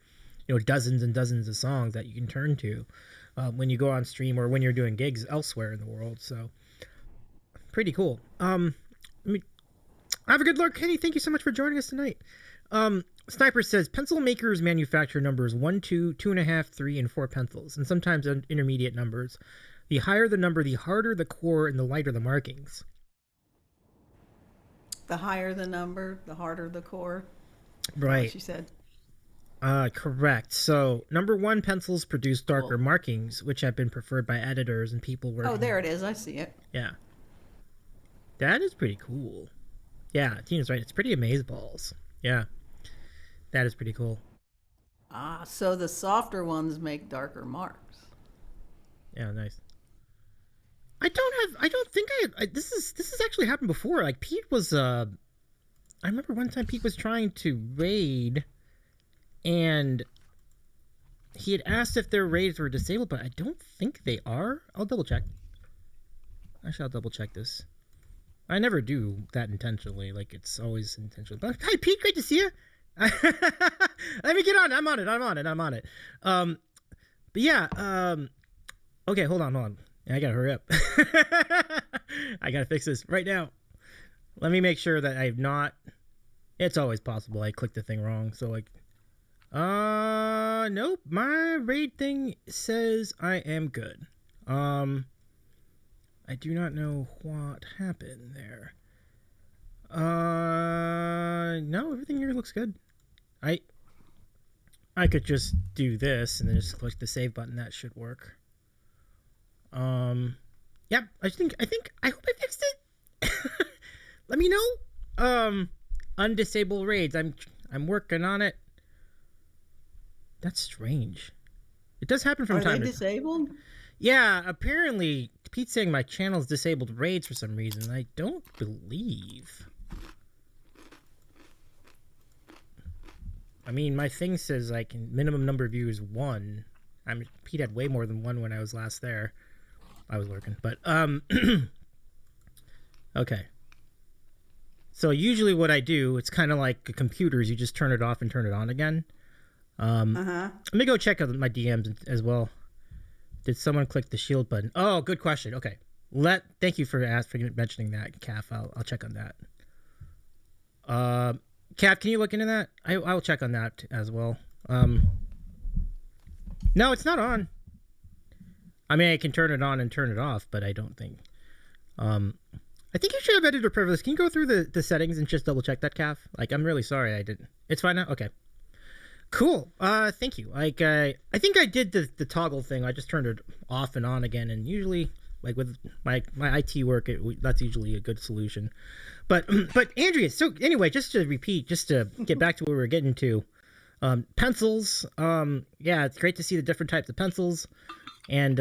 dozens and dozens of songs that you can turn to when you go on stream or when you're doing gigs elsewhere in the world. So pretty cool. Have a good luck, Kenny. Thank you so much for joining us tonight. Sniper says pencil makers manufacture numbers 1, 2, 2.5, 3, and 4 pencils, and sometimes intermediate numbers. The higher the number, the harder the core and the lighter the markings. The higher the number, the harder the core. Right. She said. Correct. So, number 1 pencils produce darker markings, which have been preferred by editors and people working. Oh, there it is. I see it. Yeah. That is pretty cool. Yeah, Tina's right. It's pretty amazeballs. Yeah. That is pretty cool. So the softer ones make darker marks. Yeah, nice. I don't think this has actually happened before. Like, Pete was, I remember one time Pete was trying to raid, and he had asked if their raids were disabled, but I don't think they are. I'll double check. Actually, I'll double check this. I never do that intentionally. Like, it's always intentional. But hi, Pete. Great to see you. Let me get on. I'm on it. But yeah. Okay, hold on. I gotta hurry up. I gotta fix this right now. Let me make sure that I've not. It's always possible I clicked the thing wrong. So like, nope. My raid thing says I am good. I do not know what happened there. No, everything here looks good. I could just do this and then just click the save button. That should work. Yep. I hope I fixed it. Let me know. Undisable raids. I'm working on it. That's strange. It does happen from Are time they to time. disabled? Yeah, apparently Pete's saying my channel's disabled raids for some reason. I don't believe. I mean, my thing says like minimum number of views 1. Pete had way more than 1 when I was last there. I was lurking, but okay. So usually what I do, it's kind of like computers. You just turn it off and turn it on again. Let me go check out my DMs as well. Did someone click the shield button? Oh, good question. Okay. Thank you for mentioning that, Calf. I'll check on that. Calf, can you look into that? I'll check on that as well. No, it's not on. I mean, I can turn it on and turn it off, but I don't think. I think you should have editor privilege. Can you go through the settings and just double check that, Calf? Like, I'm really sorry I didn't. It's fine now? Okay. Cool. Thank you. Like, I think I did the toggle thing. I just turned it off and on again, and usually, like with my IT work, that's usually a good solution. But Andrea, so anyway, just to repeat, just to get back to what we were getting to, pencils. Yeah, it's great to see the different types of pencils, and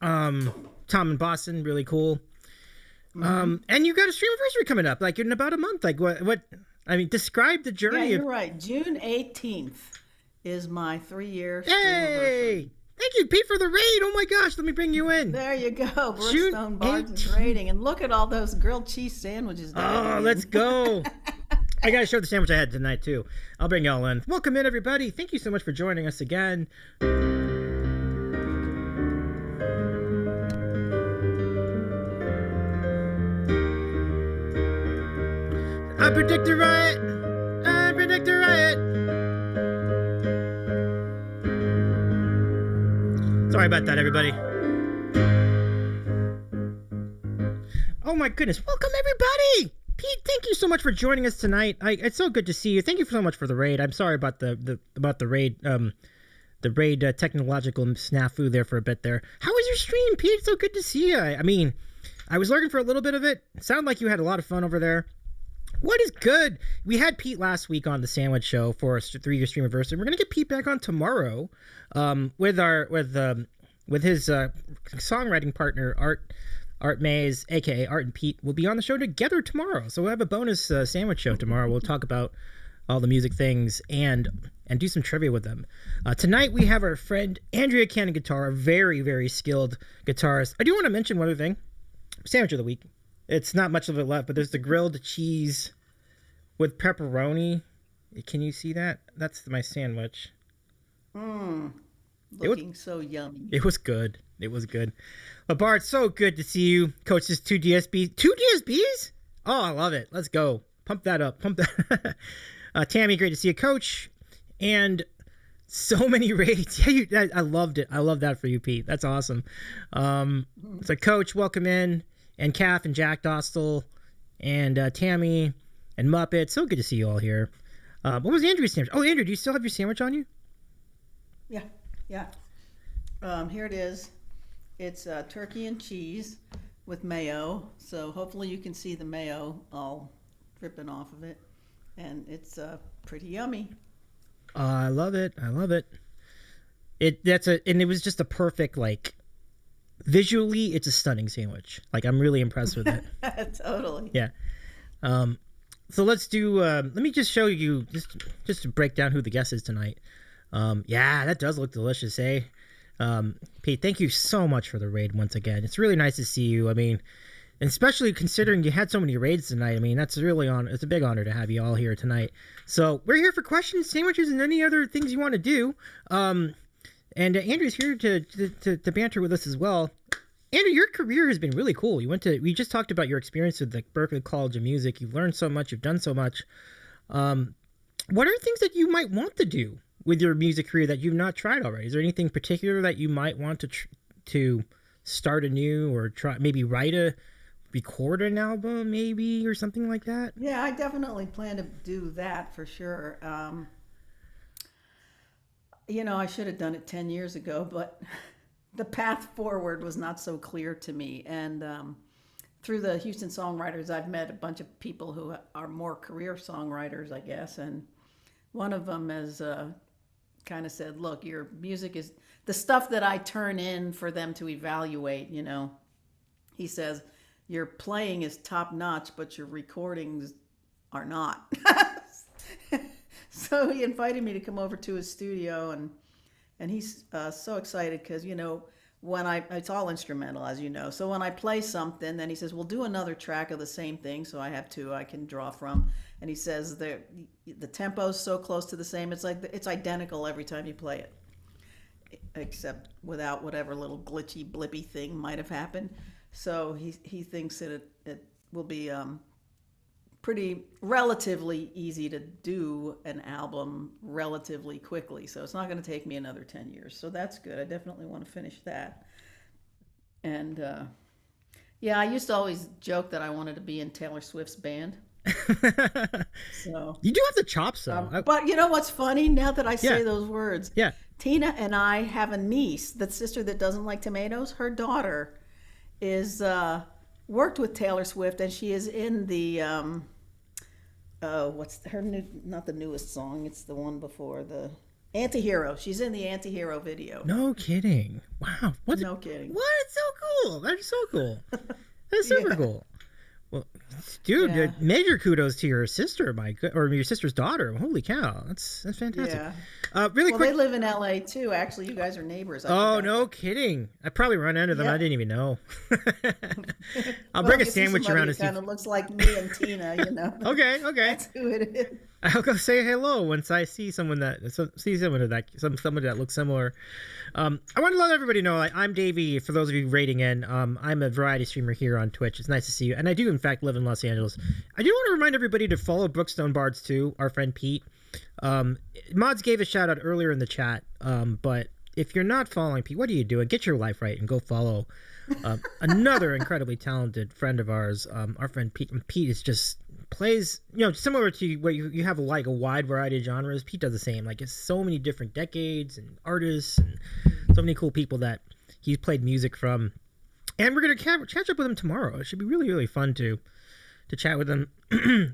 Tom and Boston, really cool. And you got a stream anniversary coming up, like in about a month. Like what? I mean, describe the journey. Yeah, you're right. June 18th is my 3-year stream Yay! anniversary. Thank you, Pete, for the raid. Oh my gosh, let me bring you in. There you go. June Brookstone Barnes is 18th. raiding, and look at all those grilled cheese sandwiches. Oh, let's go. I gotta show the sandwich I had tonight too. I'll bring y'all in. Welcome in, everybody. Thank you so much for joining us again. I predict a riot. I predict a riot. Sorry about that, everybody. Oh my goodness. Welcome, everybody. Pete, thank you so much for joining us tonight. It's so good to see you. Thank you so much for the raid. I'm sorry about the raid. The raid technological snafu there for a bit there. How was your stream, Pete? It's so good to see you. I mean, I was lurking for a little bit of it. Sounded like you had a lot of fun over there. What is good? We had Pete last week on the Sandwich Show for a 3-year stream anniversary. We're gonna get Pete back on tomorrow, with his songwriting partner Art Mays, aka Art and Pete, will be on the show together tomorrow. So we'll have a bonus Sandwich Show tomorrow. We'll talk about all the music things and do some trivia with them. Tonight we have our friend Andrea Cannon Guitar, a very, very skilled guitarist. I do want to mention one other thing. Sandwich of the week. It's not much of it left, but there's the grilled cheese with pepperoni. Can you see that? That's my sandwich. Looking so yummy. It was good. It was good. But Bart, so good to see you. Coach, just 2 DSBs. 2 DSBs? Oh, I love it. Let's go. Pump that up. Pump that. Tammy, great to see you, Coach. And so many raids. Yeah, I loved it. I love that for you, Pete. That's awesome. So, Coach, welcome in. And Calf and Jack Dostal and Tammy and Muppet. So good to see you all here. What was Andrew's sandwich? Oh, Andrew, do you still have your sandwich on you? Yeah. Here it is. It's turkey and cheese with mayo. So hopefully you can see the mayo all dripping off of it. And it's pretty yummy. I love it. I love it. And it was just a perfect, like, visually, it's a stunning sandwich. Like, I'm really impressed with it. Totally. Yeah. So let's do. Let me just show you just to break down who the guest is tonight. Yeah, that does look delicious, eh? Pete, thank you so much for the raid once again. It's really nice to see you. I mean, and especially considering you had so many raids tonight. I mean, that's really it's a big honor to have you all here tonight. So we're here for questions, sandwiches, and any other things you want to do. And Andrew's here to banter with us as well. Andrew, your career has been really cool. We just talked about your experience with the Berklee College of Music. You've learned so much. You've done so much. What are things that you might want to do with your music career that you've not tried already? Is there anything particular that you might want to start anew or try maybe record an album maybe or something like that? Yeah, I definitely plan to do that for sure. I should have done it 10 years ago, but the path forward was not so clear to me. And through the Houston Songwriters, I've met a bunch of people who are more career songwriters, I guess. And one of them has kind of said, look, your music is the stuff that I turn in for them to evaluate, He says, your playing is top notch, but your recordings are not. So he invited me to come over to his studio, and he's so excited because when it's all instrumental, as you know. So when I play something, then he says, "We'll do another track of the same thing." So I have two I can draw from, and he says the tempo's so close to the same. It's like it's identical every time you play it, except without whatever little glitchy blippy thing might have happened. So he thinks that it will be pretty relatively easy to do an album relatively quickly. So it's not going to take me another 10 years. So that's good. I definitely want to finish that. And yeah, I used to always joke that I wanted to be in Taylor Swift's band. So you do have the chops though. But you know what's funny now that I say those words? Yeah. Tina and I have a niece, the sister that doesn't like tomatoes. Her daughter is worked with Taylor Swift, and she is in the what's her new, not the newest song, it's the one before, the Antihero. She's in the Antihero video. No kidding. Wow. No kidding. What? It's so cool. That's so cool. That's super cool. Well, dude, major kudos to your sister, or your sister's daughter. Holy cow, that's fantastic. Yeah. Really quick. They live in LA too. Actually, you guys are neighbors. Oh, no kidding. I probably run into them. I didn't even know. I'll bring a sandwich around and see. Kind of looks like me and Tina, Okay. That's who it is. I'll go say hello once I see someone that looks similar. I want to let everybody know I'm Davey. For those of you rating in, I'm a variety streamer here on Twitch. It's nice to see you, and I do in fact live in Los Angeles. I do want to remind everybody to follow Brookstone Bards too. Our friend Pete. Mods gave a shout out earlier in the chat, but if you're not following Pete, what are you doing? Get your life right and go follow another incredibly talented friend of ours. Our friend Pete. And Pete is just plays, similar to what you have like a wide variety of genres. Pete does the same. Like, it's so many different decades and artists and so many cool people that he's played music from. And we're gonna catch up with him tomorrow. It should be really, really fun to chat with him.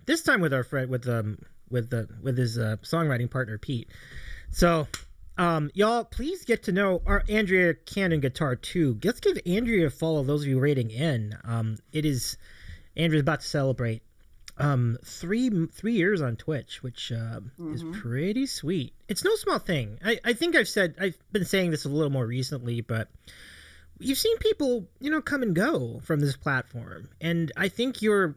This time with our friend with his songwriting partner Pete. So y'all, please get to know our Andrea Cannon Guitar too. Let's give Andrea a follow. Those of you rating in, Andrea's about to celebrate 3 years on Twitch, which is pretty sweet. It's no small thing. I think I've been saying this a little more recently, but you've seen people come and go from this platform, and I think your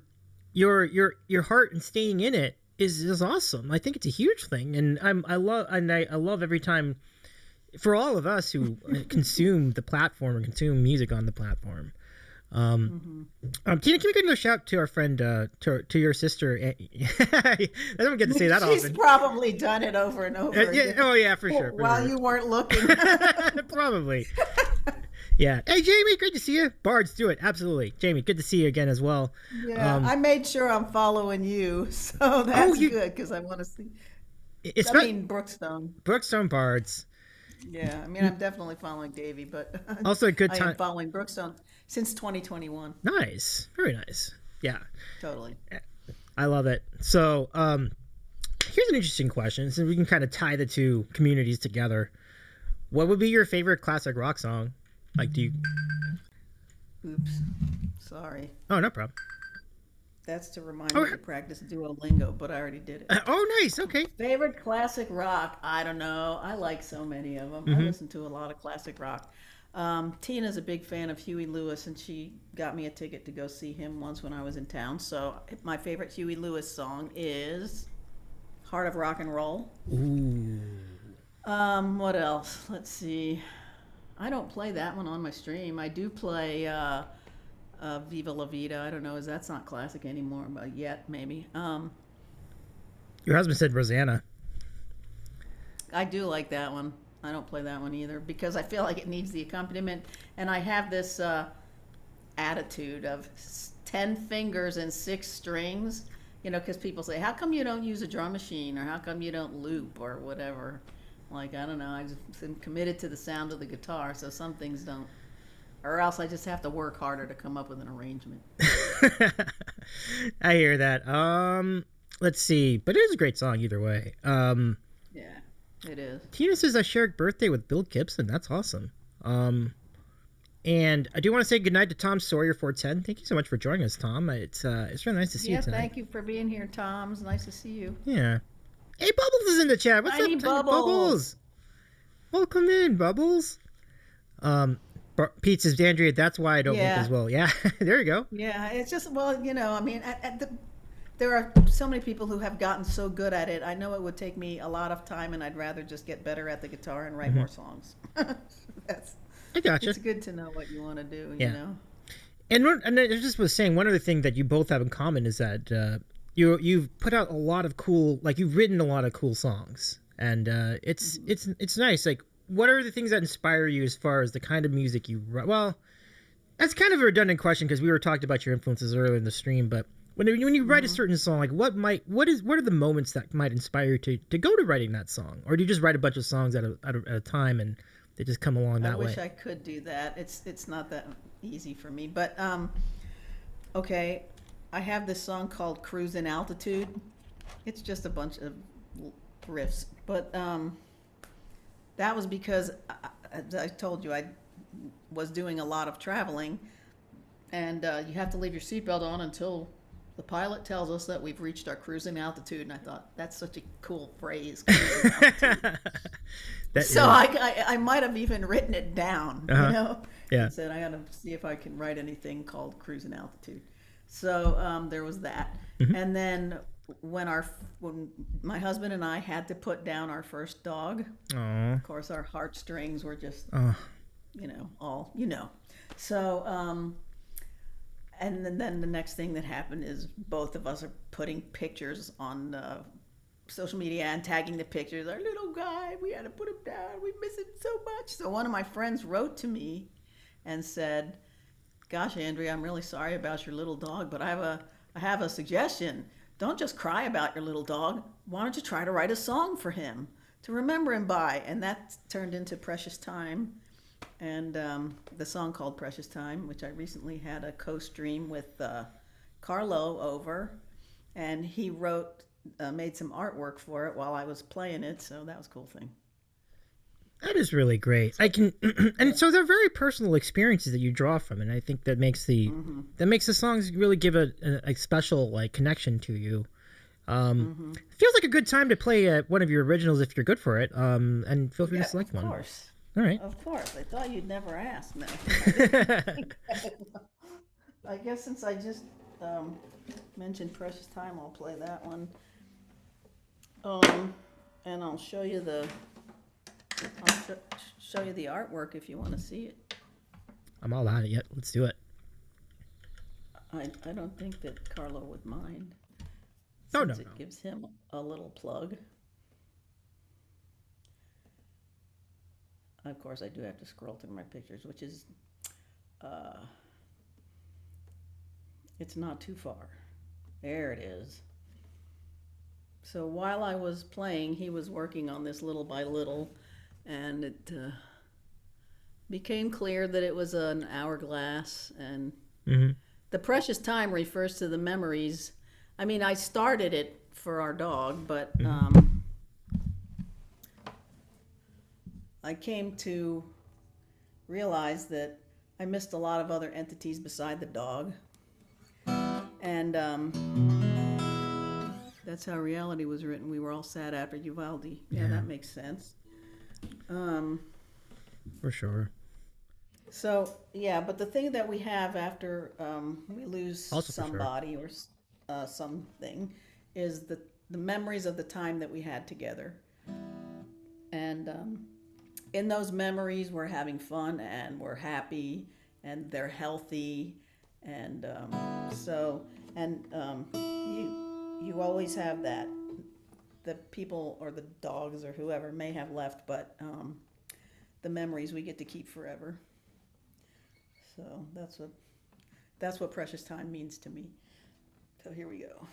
heart and staying in it is awesome. I think it's a huge thing, and I love every time, for all of us who consume the platform or consume music on the platform. Tina, can we give a shout to our friend, to your sister? I don't get to say that often. She's probably done it over and over again. Oh yeah, for sure. While you weren't looking. Probably. Yeah. Hey, Jamie, great to see you. Bards, do it. Absolutely. Jamie, good to see you again as well. Yeah, I made sure I'm following you, so that's good, because I want to see. Brookstone. Brookstone Bards. Yeah, I'm definitely following Davey, but also a good time. I am following Brookstone since 2021. Nice. Very nice. Yeah. Totally. I love it. So, here's an interesting question, so we can kind of tie the two communities together. What would be your favorite classic rock song? Like, do you... Oops. Sorry. Oh, no problem. That's to remind me to practice Duolingo, but I already did it. Oh, nice. Okay. Favorite classic rock? I don't know. I like so many of them. I listen to a lot of classic rock. Tina's a big fan of Huey Lewis, and she got me a ticket to go see him once when I was in town. So my favorite Huey Lewis song is Heart of Rock and Roll. Ooh. What else? Let's see. I don't play that one on my stream. I do play Viva La Vida. I don't know. That's not classic anymore, but yet maybe. Your husband said Rosanna. I do like that one. I don't play that one either because I feel like it needs the accompaniment, and I have this attitude of 10 fingers and 6 strings. You know, because people say, "How come you don't use a drum machine?" or "How come you don't loop?" or whatever. Like, I don't know. I just am committed to the sound of the guitar, so some things don't. Or else I just have to work harder to come up with an arrangement. I hear that. Let's see, but it is a great song either way. Yeah, it is. Tina says I shared birthday with Bill Gibson. That's awesome. And I do want to say goodnight to Tom Sawyer 410. Thank you so much for joining us, Tom. It's really nice to see you tonight. Thank you for being here, Tom. It's nice to see you. Yeah. Hey, Bubbles is in the chat. What's Tiny up, Bubbles? Welcome in, Bubbles. Pete says, Andrea, that's why I don't loop as well. Yeah, there you go. Yeah, it's just, well, you know, I mean, there are so many people who have gotten so good at it. I know it would take me a lot of time, and I'd rather just get better at the guitar and write more songs. I gotcha. It's good to know what you want to do, Yeah. you know? And I just was saying, one other thing that you both have in common is that you've put out a lot of cool, like you've written a lot of cool songs, and it's nice. Like, what are the things that inspire you as far as the kind of music you write? Well, that's kind of a redundant question because we were talking about your influences earlier in the stream, but when you write a certain song, like what are the moments that might inspire you to go to writing that song, or do you just write a bunch of songs at a time and they just come along that way? I wish I could do that. It's not that easy for me, but okay, I have this song called "Cruise in Altitude." It's just a bunch of riffs, but that was because as I told you, I was doing a lot of traveling, and you have to leave your seatbelt on until the pilot tells us that we've reached our cruising altitude. And I thought, that's such a cool phrase, cruising altitude. So I might have even written it down, you know? Yeah. And said, I got to see if I can write anything called cruising altitude. So there was that. And then when my husband and I had to put down our first dog, of course, our heartstrings were just, So, and then the next thing that happened is both of us are putting pictures on social media and tagging the pictures. Our little guy, we had to put him down. We miss him so much. So one of my friends wrote to me and said, "Gosh, Andrea, I'm really sorry about your little dog, but I have a suggestion. Don't just cry about your little dog. Why don't you try to write a song for him to remember him by?" And that turned into Precious Time. And the song called Precious Time, which I recently had a co-stream with Carlo over, and he made some artwork for it while I was playing it, so that was a cool thing. That is really great. I can, and so they're very personal experiences that you draw from, and I think that makes the songs really give a special like connection to you. Feels like a good time to play one of your originals if you're good for it. And feel free to select one. Of course. All right. Of course. I thought you'd never ask. No. I guess since I just mentioned Precious Time, I'll play that one. And I'll show you show you the artwork if you want to see it. I'm all out of it. Let's do it. I don't think that Carlo would mind. No. It gives him a little plug. Of course, I do have to scroll through my pictures, which is, it's not too far. There it is. So while I was playing, he was working on this little by little, and it became clear that it was an hourglass, and the precious time refers to the memories. I mean, I started it for our dog, but I came to realize that I missed a lot of other entities beside the dog. And that's how Reality was written. We were all sad after Uvalde. Yeah, that makes sense. For sure. So, yeah, but the thing that we have after we lose somebody or something is the memories of the time that we had together. And in those memories, we're having fun and we're happy and they're healthy. And you always have that. The people or the dogs or whoever may have left, but the memories we get to keep forever. So that's what precious time means to me. So here we go.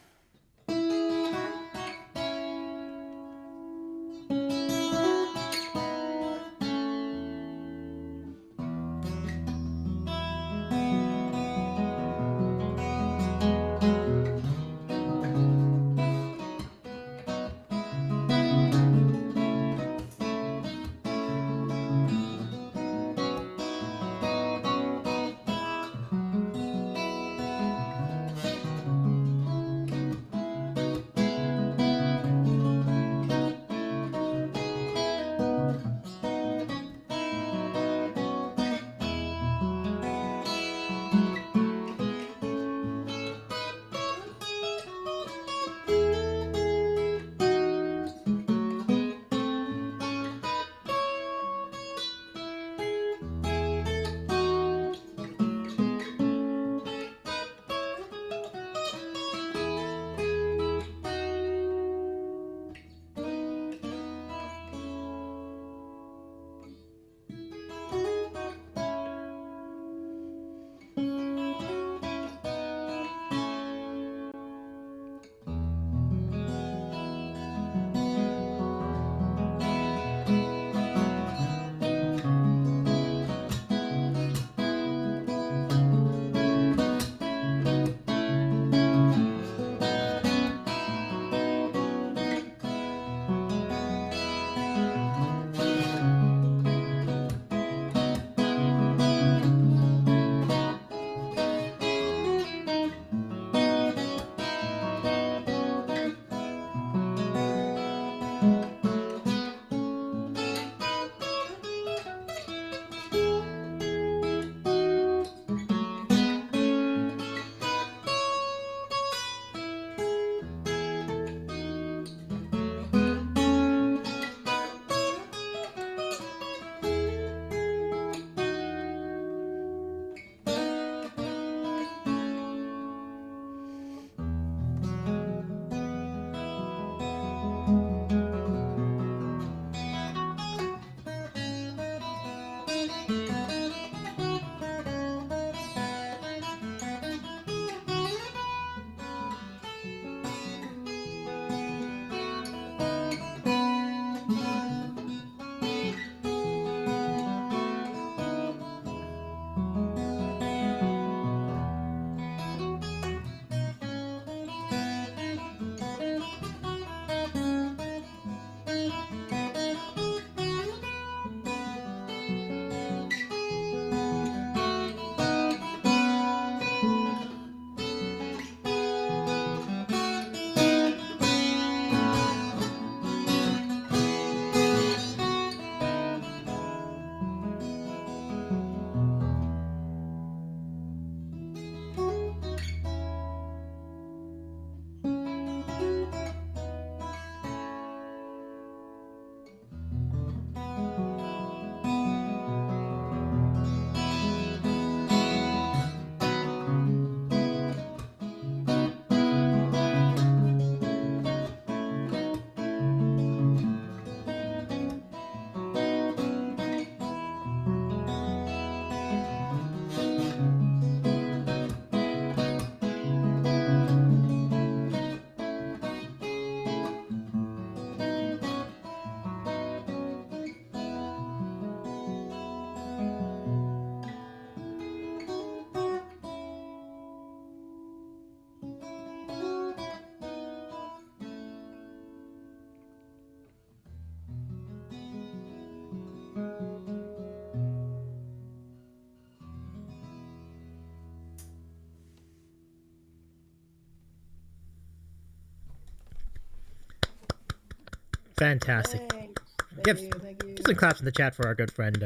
Fantastic. Thanks. Give, Thank you. give some claps in the chat for our good friend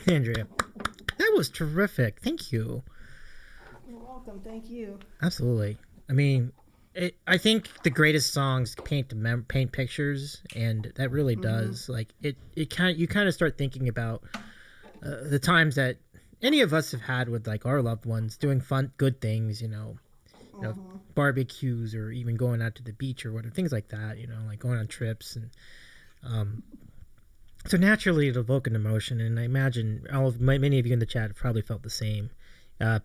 Andrea. That was terrific. Thank you. You're welcome. Thank you. Absolutely. I mean, I think the greatest songs paint paint pictures, and that really does. Like it kind you kind of start thinking about the times that any of us have had with like our loved ones doing fun, good things. You know, barbecues or even going out to the beach or whatever, things like that. Like going on trips and So naturally, it evoked an emotion, and I imagine many of you in the chat probably felt the same.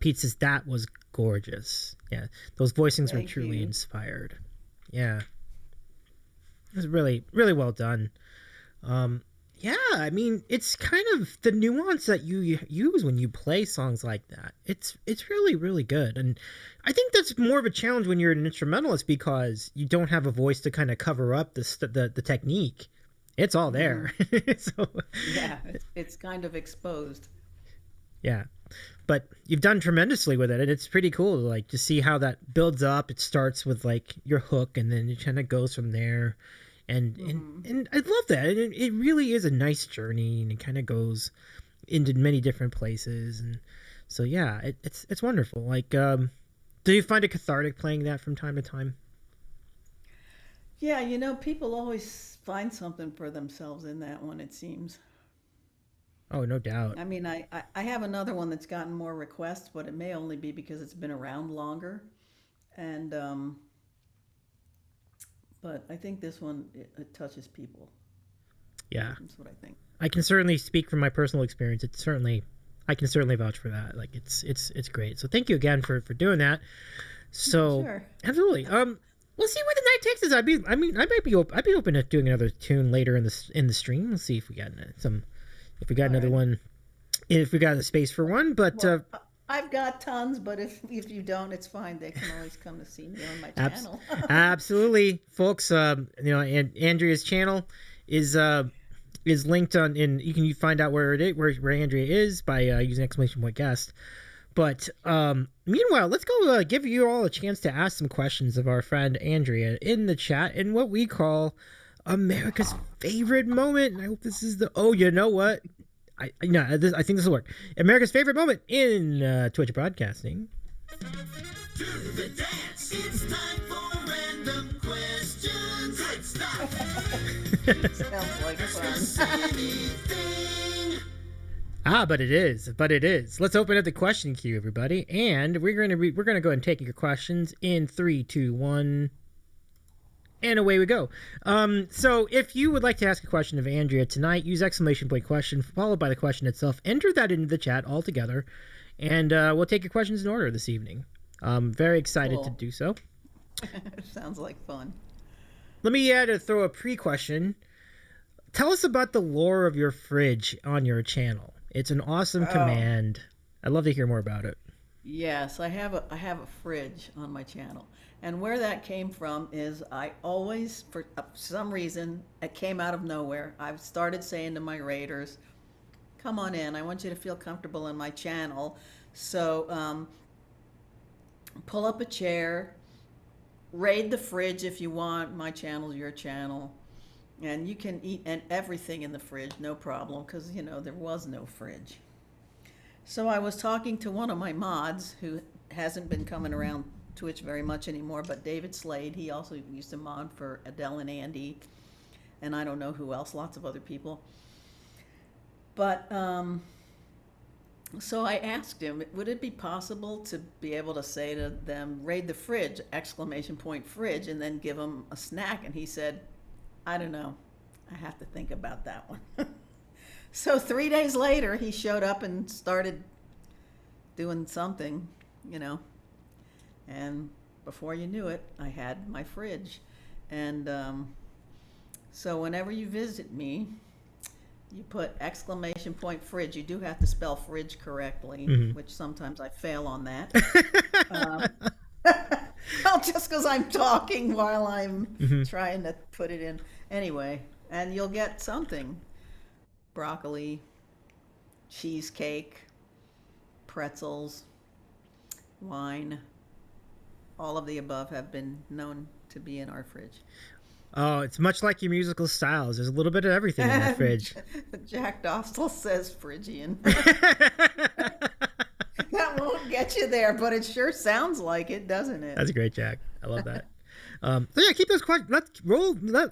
Pete says that was gorgeous. Yeah, those voicings were Thank truly you. inspired. Yeah, it was really, really well done. Yeah, I mean, it's kind of the nuance that you use when you play songs like that. It's really, really good, and I think that's more of a challenge when you're an instrumentalist because you don't have a voice to kind of cover up the technique. It's all there. So Yeah, it's kind of exposed. yeah, but you've done tremendously with it, and it's pretty cool to like to see how that builds up. It starts with like your hook, and then it kind of goes from there. And I love that. It really is a nice journey, and it kind of goes into many different places. And so yeah, it's wonderful. Like, do you find it cathartic playing that from time to time? Yeah, people always find something for themselves in that one, it seems. Oh, no doubt. I mean, I have another one that's gotten more requests, but it may only be because it's been around longer. And, but I think this one, it touches people. Yeah, That's what I think. I can certainly speak from my personal experience. It's certainly I can certainly vouch for that. Like it's great. So thank you again for doing that. So Sure. absolutely. We'll see where the night takes us. I'd be open to doing another tune later in the stream. We'll see if we got if we got All another right. one, if we got the space for one. But Well, I've got tons, but if you don't, it's fine. They can always come to see me on my channel. absolutely, folks. And Andrea's channel is linked on in. You can find out where it is, where Andrea is by using exclamation point guest. But meanwhile, let's go give you all a chance to ask some questions of our friend Andrea in the chat in what we call America's favorite moment. And I hope this is the. Oh, you know what? I think this will work. America's favorite moment in Twitch broadcasting. Do the dance. It's time for random questions. Good stuff. Sounds like Just fun. anything. But it is. Let's open up the question queue, everybody, and we're gonna go and take your questions in 3, 2, 1, and away we go. So if you would like to ask a question of Andrea tonight, use exclamation point question followed by the question itself. Enter that into the chat all together, and we'll take your questions in order this evening. I'm very excited to Cool. do so. Sounds like fun. Let me throw a pre-question. Tell us about the lore of your fridge on your channel. It's an awesome command. I'd love to hear more about it. Yes, I have a fridge on my channel. And where that came from is I always, for some reason, it came out of nowhere. I've started saying to my raiders, come on in. I want you to feel comfortable in my channel. So pull up a chair, raid the fridge if you want. My channel's your channel. And you can eat and everything in the fridge, no problem, because, there was no fridge. So I was talking to one of my mods who hasn't been coming around Twitch very much anymore, but David Slade. He also used to mod for Adele and Andy, and I don't know who else, lots of other people. But so I asked him, would it be possible to be able to say to them, raid the fridge, exclamation point fridge, and then give them a snack? And he said, I don't know. I have to think about that one. So 3 days later, he showed up and started doing something, and before you knew it, I had my fridge. And so whenever you visit me, you put exclamation point fridge. You do have to spell fridge correctly, which sometimes I fail on that. Well, just because I'm talking while I'm trying to put it in. Anyway, and you'll get something. Broccoli, cheesecake, pretzels, wine. All of the above have been known to be in our fridge. Oh, it's much like your musical styles. There's a little bit of everything in that fridge. Jack Dostal says Phrygian. That won't get you there, but it sure sounds like it, doesn't it? That's great, Jack. I love that. So yeah, keep those questions.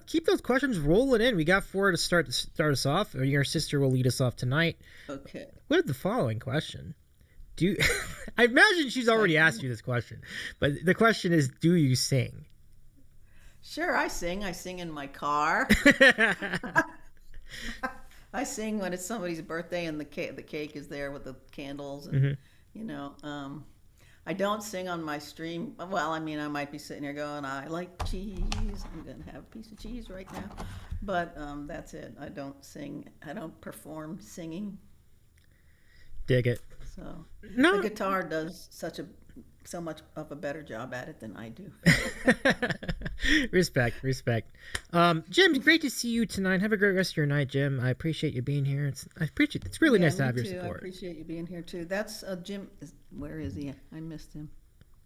Keep those questions rolling in. We got 4 to start us off. Or your sister will lead us off tonight. Okay. With the following question: Do you, I imagine she's already asked you this question, but the question is, do you sing? Sure, I sing. I sing in my car. I sing when it's somebody's birthday and the cake is there with the candles and you know. I don't sing on my stream. Well, I mean, I might be sitting here going, I like cheese. I'm gonna have a piece of cheese right now, but that's it. I don't sing. I don't perform singing. Dig it. So No. the guitar does so much of a better job at it than I do. Respect. Jim, great to see you tonight. Have a great rest of your night, Jim. I appreciate you being here. It's really nice to me have your too. I support. appreciate you being here too. That's Jim. Where is he? I missed him.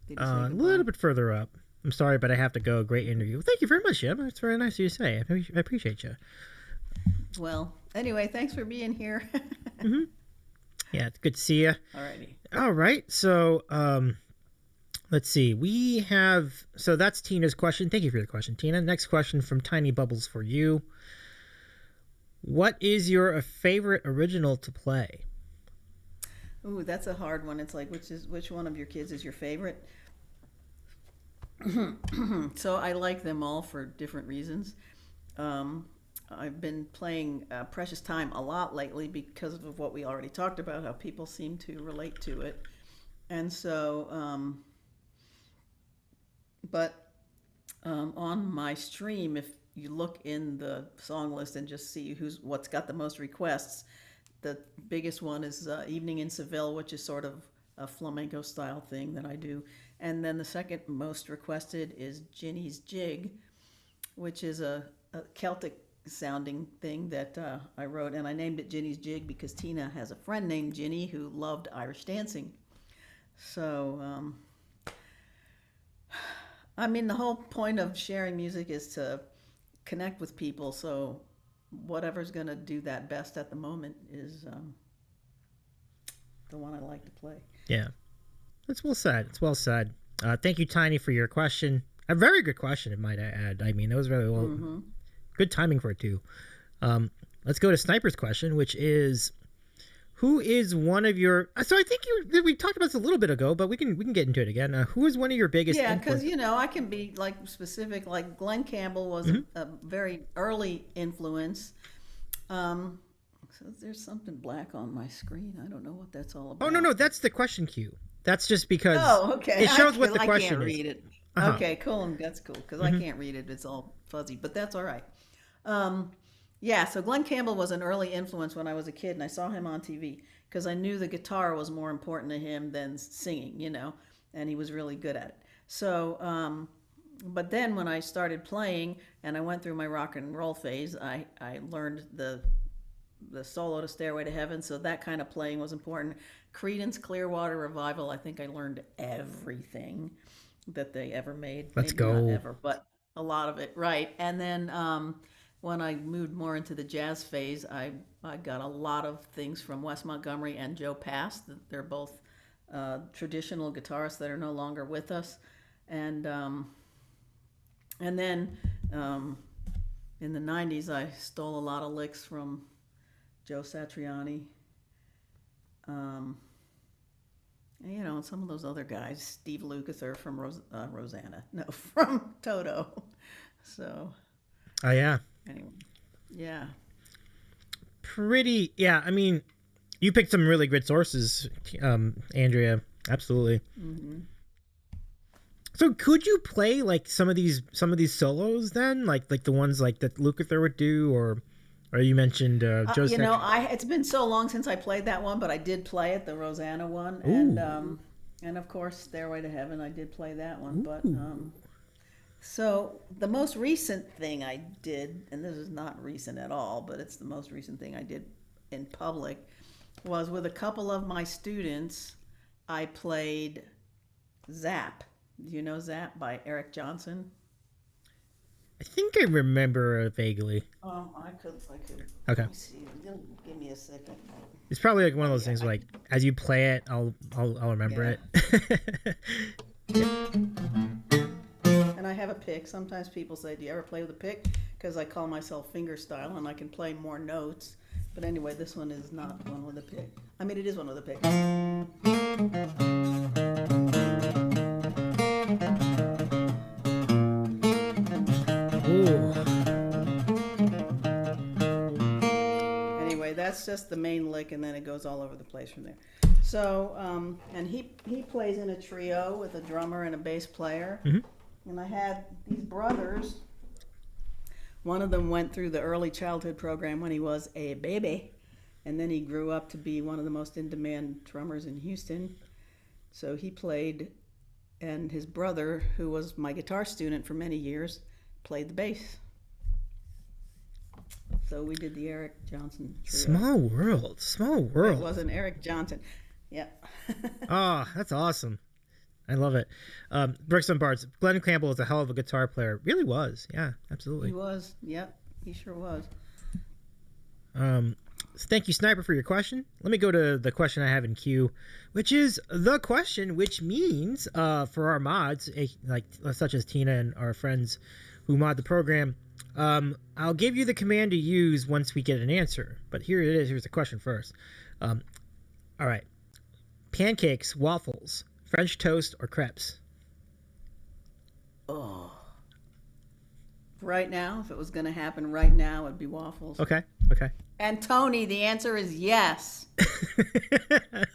Did he say A goodbye? little bit further up. I'm sorry, but I have to go. Great interview. Thank you very much, Jim. It's very nice of you to say. I appreciate you. Well, anyway, thanks for being here. Yeah, it's good to see you. Alrighty. All right. So, let's see. So that's Tina's question. Thank you for the question, Tina. Next question from Tiny Bubbles for you. What is your favorite original to play? Ooh, that's a hard one. It's like which one of your kids is your favorite? So I like them all for different reasons. I've been playing Precious Time a lot lately because of what we already talked about, how people seem to relate to it. And so, on my stream, if you look in the song list and just see what's got the most requests, the biggest one is Evening in Seville, which is sort of a flamenco style thing that I do. And then the second most requested is Ginny's Jig, which is a Celtic sounding thing that I wrote. And I named it Ginny's Jig because Tina has a friend named Ginny who loved Irish dancing. So, I mean, the whole point of sharing music is to connect with people. So whatever's going to do that best at the moment is the one I like to play. Yeah. That's well said. It's well said. Thank you, Tiny, for your question. A very good question, I might add. I mean, that was very well. Good timing for it, too. Let's go to Sniper's question, which is, who is one of your... So I think we talked about this a little bit ago, but we can get into it again. Who is one of your biggest... Yeah, because, I can be, like, specific. Like, Glenn Campbell was a very early influence. So there's something black on my screen. I don't know what that's all about. Oh, no, that's the question queue. That's just because okay. It shows what the question I can't is. read it. Uh-huh. Okay, cool. That's cool because I can't read it. It's all fuzzy, but that's all right. Yeah, so Glenn Campbell was an early influence when I was a kid, and I saw him on TV because I knew the guitar was more important to him than singing, and he was really good at it. So, but then when I started playing and I went through my rock and roll phase, I learned the solo to Stairway to Heaven, so that kind of playing was important. Creedence Clearwater Revival, I think I learned everything that they ever made. Let's Maybe go. not ever, but a lot of it, right. And then when I moved more into the jazz phase, I got a lot of things from Wes Montgomery and Joe Pass. They're both traditional guitarists that are no longer with us. And then in the 90s, I stole a lot of licks from Joe Satriani, and some of those other guys, Steve Lukather from from Toto. So, Oh, yeah. anyway, yeah. Yeah, I mean, you picked some really good sources, Andrea. Absolutely. Mm-hmm. So could you play like some of these solos then, like the ones like that Lukather would do, or you mentioned Joe? It's been so long since I played that one, but I did play it, the Rosanna one, and of course Stairway to Heaven. I did play that one, but so the most recent thing I did, and this is not recent at all, but it's the most recent thing I did in public, was with a couple of my students. I played Zap. Do you know Zap by Eric Johnson? I think I remember vaguely. I could. Okay. Let me see. Give me a second. It's probably like one of those things where, like, as you play it, I'll remember it. And I have a pick. Sometimes people say, "Do you ever play with a pick?" Because I call myself fingerstyle and I can play more notes. But anyway, this one is not one with a pick. I mean, it is one with a pick. anyway, that's just the main lick, and then it goes all over the place from there. So, and he plays in a trio with a drummer and a bass player. And I had these brothers. One of them went through the early childhood program when he was a baby, and then he grew up to be one of the most in-demand drummers in Houston. So he played, and his brother, who was my guitar student for many years, played the bass. So we did the Eric Johnson trio. Small world. Small world. It wasn't Eric Johnson. Yeah. Oh, that's awesome. I love it. Brooks and Bards. Glenn Campbell is a hell of a guitar player. Really was. Yeah, absolutely. He was. Yep. He sure was. So thank you, Sniper, for your question. Let me go to the question I have in queue, which is the question, which means for our mods, like such as Tina and our friends who mod the program, I'll give you the command to use once we get an answer. But here it is. Here's the question first. All right. Pancakes, waffles, French toast, or crepes? Oh. Right now, if it was going to happen right now, it'd be waffles. Okay. Okay. And Tony, the answer is yes. The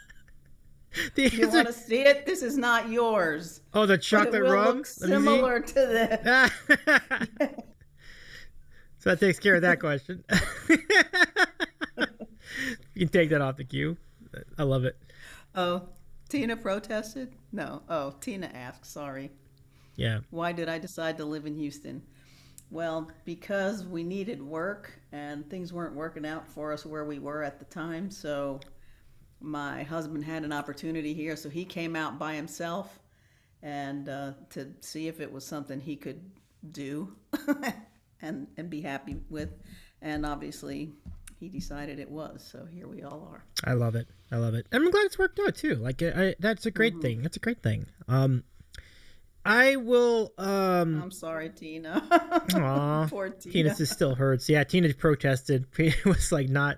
You answer- want to see it? This is not yours. oh, the But chocolate it will rum? look Let me see. similar to this. So that takes care of that question. You can take that off the queue. I love it. Oh, Tina protested? No. Oh, Tina asked. Sorry. Yeah. Why did I decide to live in Houston? Well, because we needed work and things weren't working out for us where we were at the time. So my husband had an opportunity here, so he came out by himself and to see if it was something he could do and be happy with. And obviously, he decided it was. So here we all are. I love it. I love it. I'm glad it's worked out too. Like that's a great thing. That's a great thing. I will. I'm sorry, Tina. Aw, Poor Tina. Tina just still hurts. Yeah, Tina protested. Tina was like not.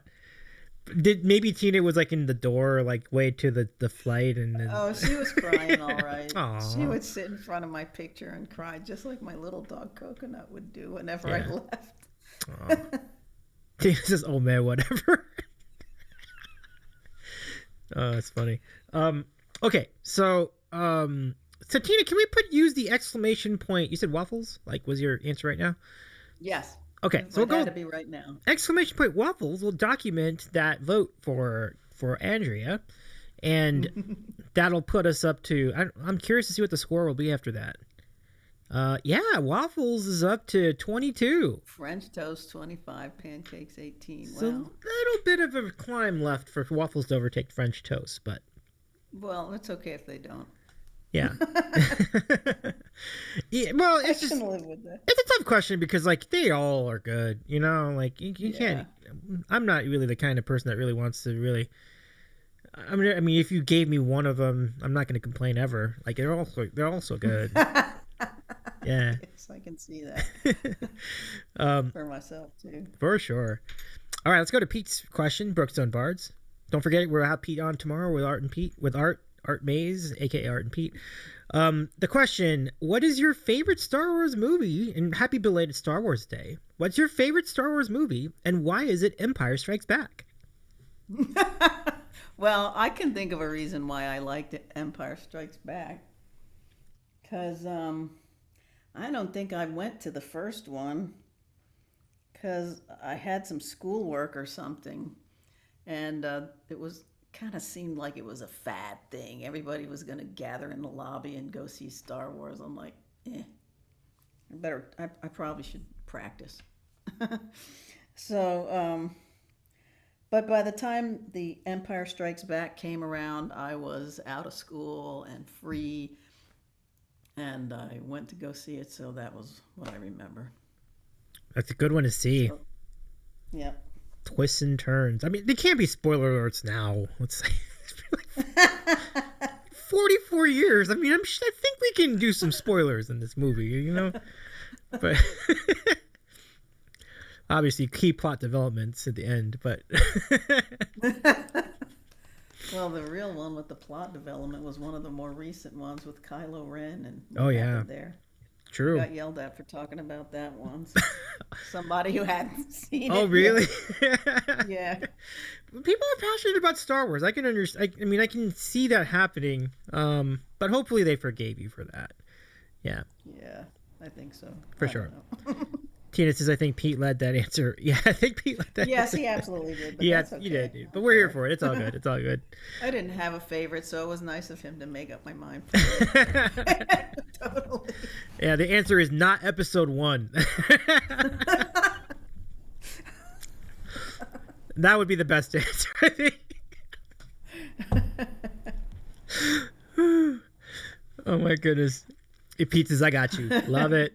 Did maybe Tina was like in the door, like way to the flight, and then, Oh, she was crying all right. Aw. She would sit in front of my picture and cry just like my little dog Coconut would do whenever I Yeah. left. Tina says, "Oh man, whatever." Oh, that's funny. Okay, so so Tina, can we use the exclamation point? You said waffles. Like, was your answer right now? Yes. Okay, so It we'll had go to be right now. exclamation point waffles. We'll document that vote for Andrea, and that'll put us up to. I'm curious to see what the score will be after that. Yeah, waffles is up to 22. French toast 25, pancakes 18. So a Wow. little bit of a climb left for waffles to overtake French toast, but Well, it's okay if they don't. yeah. Yeah, well, I it's just can live with that. it's a tough question because like they all are good, you know. Like you can't. I'm not really the kind of person that really wants to really. I mean, if you gave me one of them, I'm not going to complain ever. Like they're also good. Yeah, Yes, I can see that for myself too. for sure. All right, let's go to Pete's question. Brookstone Bards. Don't forget, we'll have Pete on tomorrow with Art and Pete with Art Mays, aka Art and Pete. The question: what is your favorite Star Wars movie? And happy belated Star Wars Day. What's your favorite Star Wars movie, and why is it Empire Strikes Back? Well, I can think of a reason why I liked it, Empire Strikes Back. Because I don't think I went to the first one because I had some schoolwork or something. And it was kind of seemed like it was a fad thing. Everybody was going to gather in the lobby and go see Star Wars. I'm like, I probably should practice. So, but by the time the Empire Strikes Back came around, I was out of school and free, and I went to go see it. So that was what I remember. That's a good one to see. Yeah. Twists and turns. I mean, they can't be spoiler alerts now. Let's say it's been like 44 years. I mean, I think we can do some spoilers in this movie, you know? But obviously key plot developments at the end, but Well, the real one with the plot development was one of the more recent ones with Kylo Ren and Oh, what yeah. happened there. True. Got yelled at for talking about that once. Somebody who hadn't seen it. Oh, yet. really? Yeah. People are passionate about Star Wars. I can understand. I mean, I can see that happening. But hopefully they forgave you for that. Yeah, Yeah, I think so. For I sure. don't know. Tina says I think Pete led that answer. Yeah, I think Pete led that. Yes, answer. he absolutely did. But Yeah, that's okay. you did, dude. But we're here for it. It's all good. It's all good. I didn't have a favorite, so it was nice of him to make up my mind for it. Totally. Yeah, the answer is not episode 1. That would be the best answer, I think. Oh my goodness. It Pete says, I got you. Love it.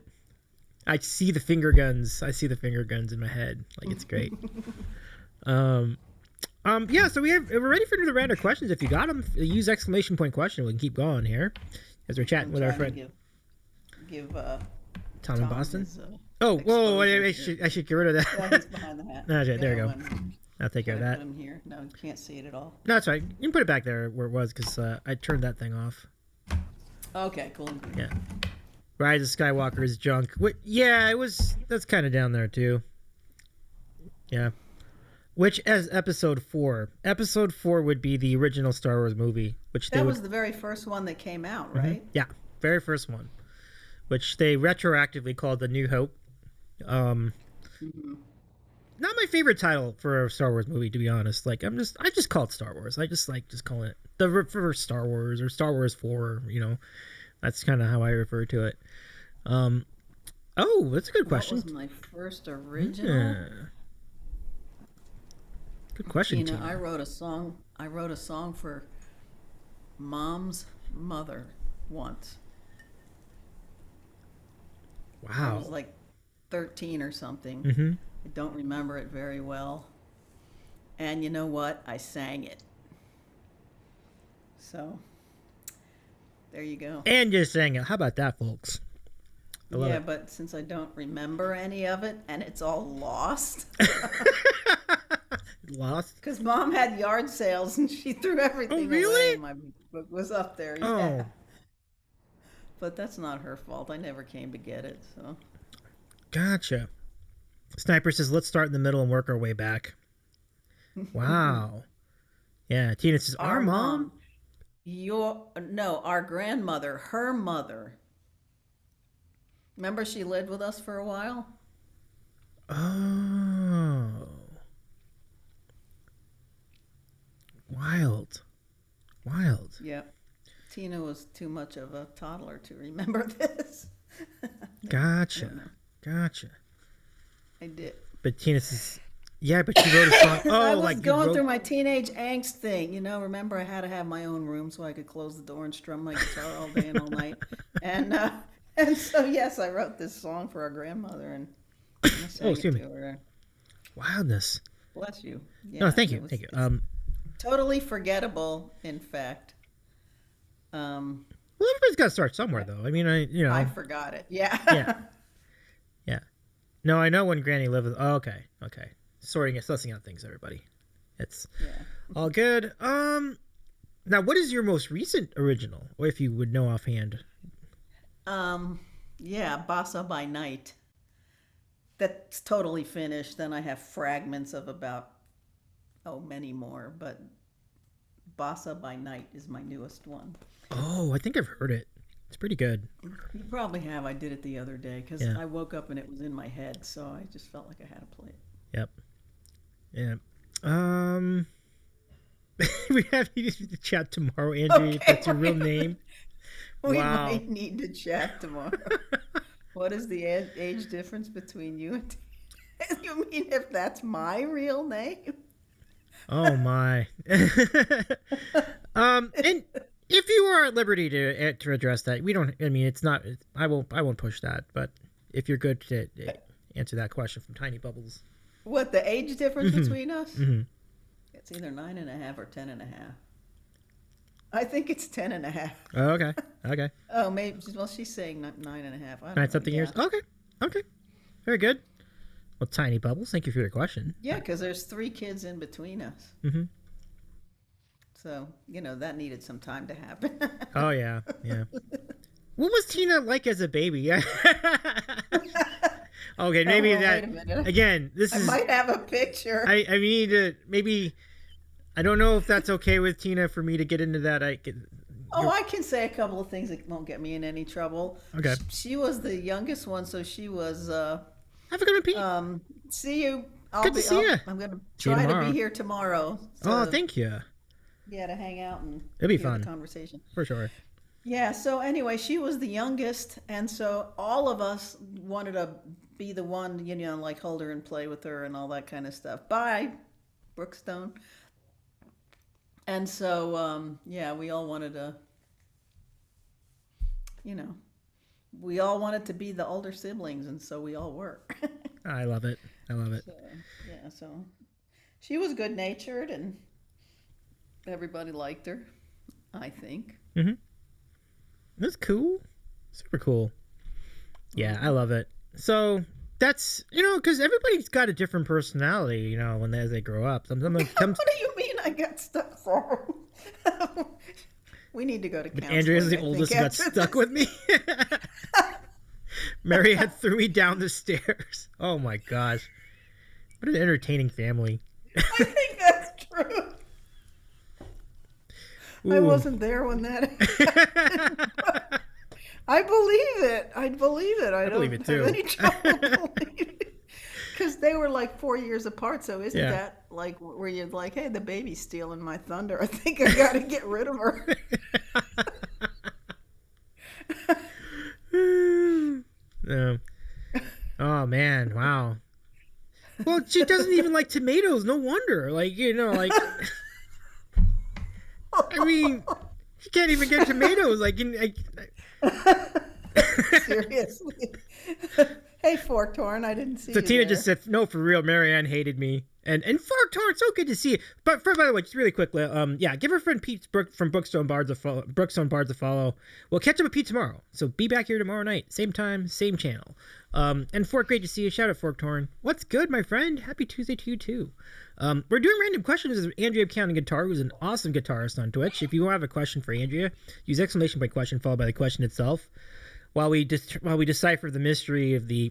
I see the finger guns. I see the finger guns in my head. Like, it's great. Yeah, so we're ready for the random questions. If you got them, use exclamation point question. We can keep going here as we're chatting with our Trying to friend Give Tom in Boston. his, Oh, whoa! exposure I should get rid of yeah, that. he's behind the hat. No, there you go. and I'll take care of try to that. Put him here. No, you can't see it at all. No, that's right. You can put it back there where it was because I turned that thing off. Okay, cool. Yeah. Rise of Skywalker is junk. Yeah, it was. That's kind of down there too. Yeah. Which as episode 4. Episode 4 would be the original Star Wars movie, which they That would. was the very first one that came out, right? Yeah, very first one, which they retroactively called The New Hope. Not my favorite title for a Star Wars movie, to be honest. Like, I just call it Star Wars. I just like calling it the first Star Wars or Star Wars 4. You know, that's kind of how I refer to it. Oh, that's a good question. That was my first original. Yeah. Good question, You know, Tina. I wrote a song for Mom's mother once. I Wow. was like 13 or something. Mm-hmm. I don't remember it very well. And you know what? I sang it. So, there you go. And just saying it. How about that, folks? I love Yeah, it. but since I don't remember any of it and it's all lost, Lost. because Mom had yard sales and she threw everything really? away. My book was up there. Oh. Yeah. But that's not her fault. I never came to get it. So Gotcha. Sniper says, let's start in the middle and work our way back. Wow. Yeah, Tina says, our mom? our grandmother, her mother. Remember she lived with us for a while? Oh. Wild. Yep. Tina was too much of a toddler to remember this. Gotcha. I did. But Tina says, yeah, but you wrote a song. Oh, I was like you going wrote... through my teenage angst thing. You know, remember I had to have my own room so I could close the door and strum my guitar all day and all night. And so, yes, I wrote this song for our grandmother and I sang excuse it me. to her. Wildness. Bless you. Yeah, No, thank it you. was- Thank you. it's totally forgettable, in fact. Well, everybody's got to start somewhere, though. I mean, I forgot it. Yeah. Yeah. No, I know when Granny lived with... Oh, okay. Sussing out things, everybody. It's Yeah. all good. Now, what is your most recent original? Or if you would know offhand. Yeah, Bassa by Night. That's totally finished. Then I have fragments of about, many more. But Bassa by Night is my newest one. Oh, I think I've heard it. It's pretty good. You probably have. I did it the other day because Yeah. I woke up and it was in my head. So I just felt like I had to play it. Yep. Yeah. We have you to chat tomorrow, Andrew. Okay, That's your real name. We Wow. might need to chat tomorrow. What is the age difference between you and You mean if that's my real name? Oh my. And if you are at liberty to address that, we don't. I mean, it's not. I won't push that. But if you're good to answer that question from Tiny Bubbles. What, the age difference between us? Mhm. It's either 9.5 or 10.5. I think it's 10.5. Oh, okay. Oh, maybe. Well, she's saying 9.5. I don't 9 something know. years. Okay. Very good. Well, Tiny Bubbles, thank you for your question. Yeah, because there's 3 kids in between us. Mm-hmm. So, that needed some time to happen. Oh yeah. What was Tina like as a baby? Okay, maybe well, that wait a minute. again. This I is might have a picture. I need to maybe. I don't know if that's okay with Tina for me to get into that. I can say a couple of things that won't get me in any trouble. Okay. She was the youngest one, so she was. have a good one, Pete. See you. Good to see ya. I'm gonna See you try to tomorrow. be here tomorrow. Oh, to- thank you. Yeah, to hang out and It'll be hear fun. the conversation. For sure. Yeah. So anyway, she was the youngest, and so all of us wanted to be the one, like hold her and play with her and all that kind of stuff. Bye, Brookstone. And so, yeah, we all wanted to, we all wanted to be the older siblings, and so we all were. I love it. I love it. So, yeah, so she was good natured, and everybody liked her, I think. That's cool. Super cool. Yeah, I love it. So that's because everybody's got a different personality. As they grow up. Sometimes it comes. What do you mean I got stuck for? We need to go to counseling. Andrea's the I think, oldest who got after stuck with me. Mary had threw me down the stairs. Oh my gosh. What an entertaining family. I think that's true. I Ooh. wasn't there when that happened. I believe it. I believe it. I don't believe it, too. have any trouble believing it. Because they were like 4 years apart, so isn't Yeah. that like where you're like, hey, the baby's stealing my thunder. I think I got to get rid of her. No. Oh man, wow. Well, she doesn't even like tomatoes. No wonder. I mean, she can't even get tomatoes. Seriously. Hey, Forkhorn, I didn't see So you Tina there. just said, "No, for real, Marianne hated me." And Forkhorn, so good to see you. But by the way, just really quickly, give her friend Pete from Brookstone Bards a follow. We'll catch up with Pete tomorrow. So be back here tomorrow night, same time, same channel. And Fork, great to see you. Shout out Forkhorn. What's good, my friend? Happy Tuesday to you too. We're doing random questions with Andrea Counting Guitar, who's an awesome guitarist on Twitch. If you have a question for Andrea, use exclamation point question followed by the question itself. While we decipher the mystery of the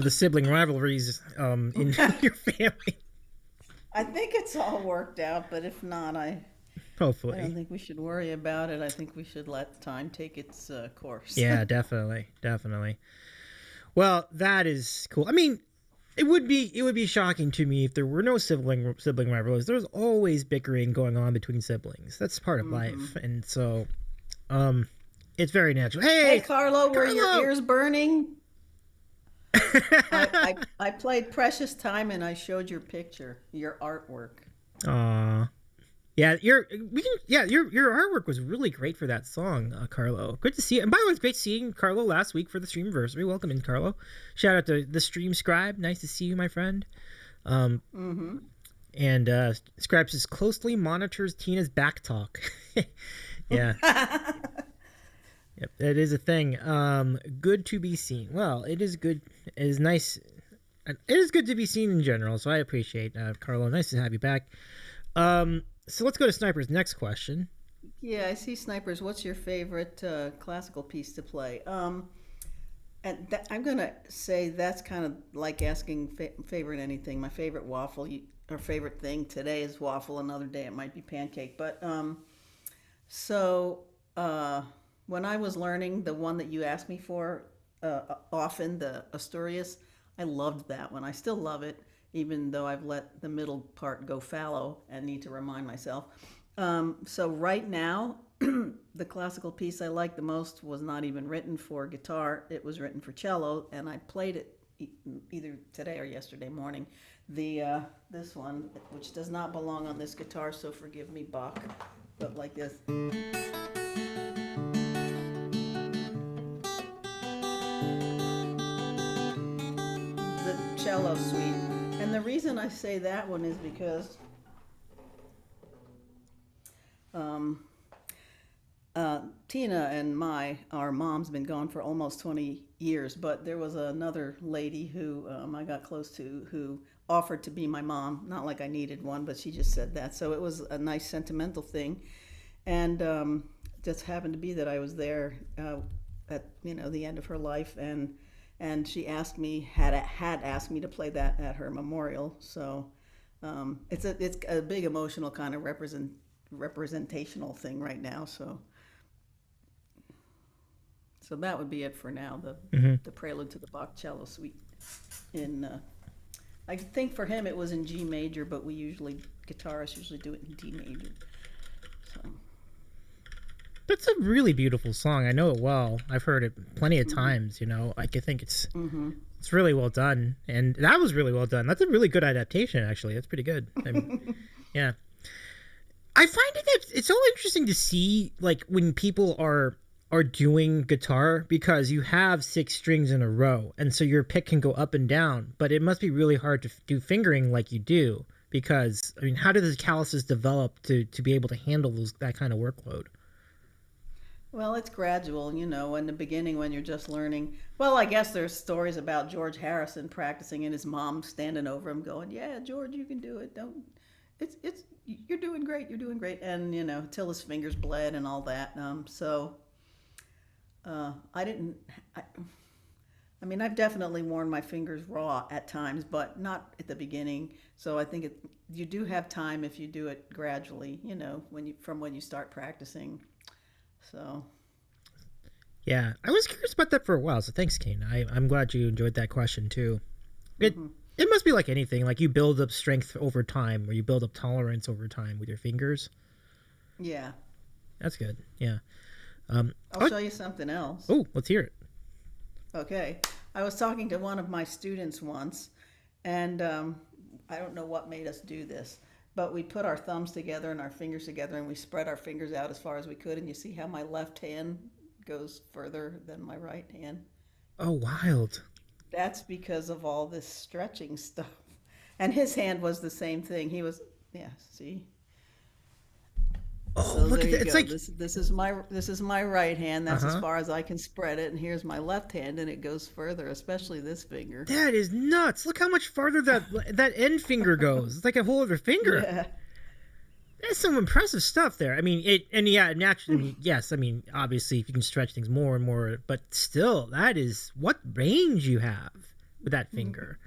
sibling rivalries in your family. I think it's all worked out, but if not, I Hopefully. don't think we should worry about it. I think we should let time take its course. Yeah, definitely. Well, that is cool. I mean, it would be shocking to me if there were no sibling rivalries. There's always bickering going on between siblings. That's part of life. And so it's very natural. Hey, Carlo, were Carlo! your ears burning? I played Precious Time and I showed your picture, your artwork. Aw. Yeah, your artwork was really great for that song, Carlo. Good to see you. And by the way, it's great seeing Carlo last week for the streamiversary. Welcome in, Carlo. Shout out to the Stream Scribe. Nice to see you, my friend. And Scribe says closely monitors Tina's back talk. Yeah. Yep, that is a thing. Good to be seen. Well, it is good. It is nice. It is good to be seen in general. So I appreciate Carlo. Nice to have you back. So let's go to Sniper's next question. Yeah, I see Snipers. What's your favorite classical piece to play? And I'm gonna say that's kind of like asking favorite anything. My favorite waffle or favorite thing today is waffle. Another day it might be pancake. But when I was learning the one that you asked me for often, the Asturias, I loved that one. I still love it, even though I've let the middle part go fallow and need to remind myself. So right now, the classical piece I like the most was not even written for guitar. It was written for cello, and I played it either today or yesterday morning. This one, which does not belong on this guitar, so forgive me, Bach, but like this. The cello suite. And the reason I say that one is because Tina and our mom's been gone for almost 20 years, but there was another lady who I got close to who offered to be my mom. Not like I needed one, but she just said that. So it was a nice sentimental thing. And just happened to be that I was there at the end of her life, and she asked me had asked me to play that at her memorial. So it's a big emotional kind of representational thing right now. So that would be it for now. The Prelude to the Bach Cello Suite in. I think for him it was in G major, but guitarists usually do it in D major. So. That's a really beautiful song. I know it well. I've heard it plenty of times. Like I think it's really well done, and that was really well done. That's a really good adaptation, actually. That's pretty good. Yeah, I find it's so interesting to see like when people are doing guitar, because you have 6 strings in a row, and so your pick can go up and down. But it must be really hard to do fingering like you do, because I mean, how do the calluses develop to be able to handle that kind of workload? Well, it's gradual, in the beginning when you're just learning. Well, I guess there's stories about George Harrison practicing and his mom standing over him going, "Yeah, George, you can do it. You're doing great. You're doing great." And, till his fingers bled and all that. I've definitely worn my fingers raw at times, but not at the beginning. So I think you do have time if you do it gradually, when you start practicing. So. Yeah, I was curious about that for a while. So thanks, Kane. I'm glad you enjoyed that question too. It must be like anything. Like you build up strength over time, or you build up tolerance over time with your fingers. Yeah. That's good. Yeah. I'll show you something else. Oh, let's hear it. Okay. I was talking to one of my students once, and I don't know what made us do this, but we put our thumbs together and our fingers together, and we spread our fingers out as far as we could, and you see how my left hand goes further than my right hand? Oh, wild. That's because of all this stretching stuff. And his hand was the same thing. He was, see? Oh, So look there at you that. It's go. like, This is my right hand. That's as Uh-huh. far as I can spread it. And here's my left hand, and it goes further, especially this finger. that is nuts. Look how much farther that end finger goes. It's like a whole other finger. Yeah. That's some impressive stuff there. I mean, naturally, yes. I mean, obviously, if you can stretch things more and more, but still, that is what range you have with that finger.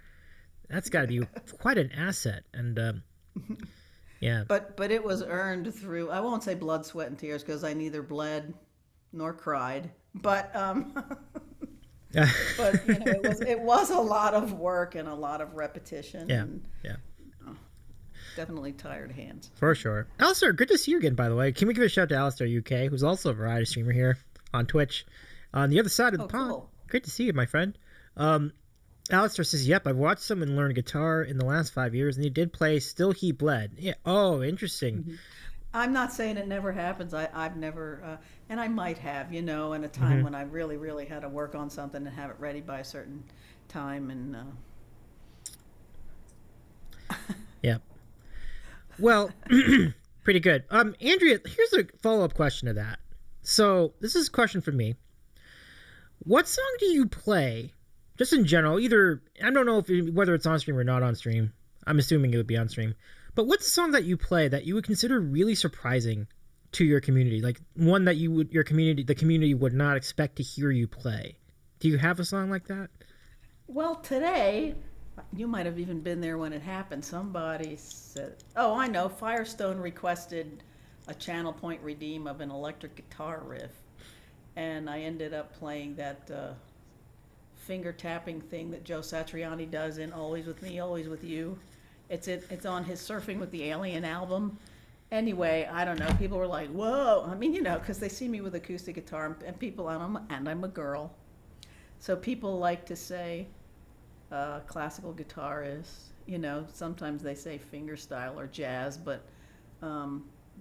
That's got to be quite an asset. And yeah, But it was earned through, I won't say blood, sweat, and tears because I neither bled nor cried. But but it was a lot of work and a lot of repetition. yeah, And yeah, definitely tired hands. for sure. Alistair, good to see you again. By the way, can we give a shout out to Alistair UK, who's also a variety streamer here on Twitch, on the other side of the pond. Cool. Great to see you, my friend. Alistair says, "Yep, I've watched someone learn guitar in the last 5 years, and he did play. Still, he bled. Yeah. Oh, interesting. I'm not saying it never happens. I've never, and I might have, in a time when I really, really had to work on something and have it ready by a certain time. And Yep. Well, pretty good. Andrea, here's a follow-up question to that. So this is a question for me. What song do you play, just in general? Either, I don't know whether it's on stream or not on stream. I'm assuming it would be on stream. But what's a song that you play that you would consider really surprising to your community? Like one that the community would not expect to hear you play. Do you have a song like that? well, today, you might have even been there when it happened. Somebody said, "Oh, I know." Firestone requested a channel point redeem of an electric guitar riff, and I ended up playing that finger tapping thing that Joe Satriani does in "Always with Me, Always with You." It's on his Surfing with the Alien album. Anyway, I don't know. People were like, "Whoa!" I mean, because they see me with acoustic guitar, and people, and I'm a girl, so people like to say classical guitarist. Sometimes they say fingerstyle or jazz, but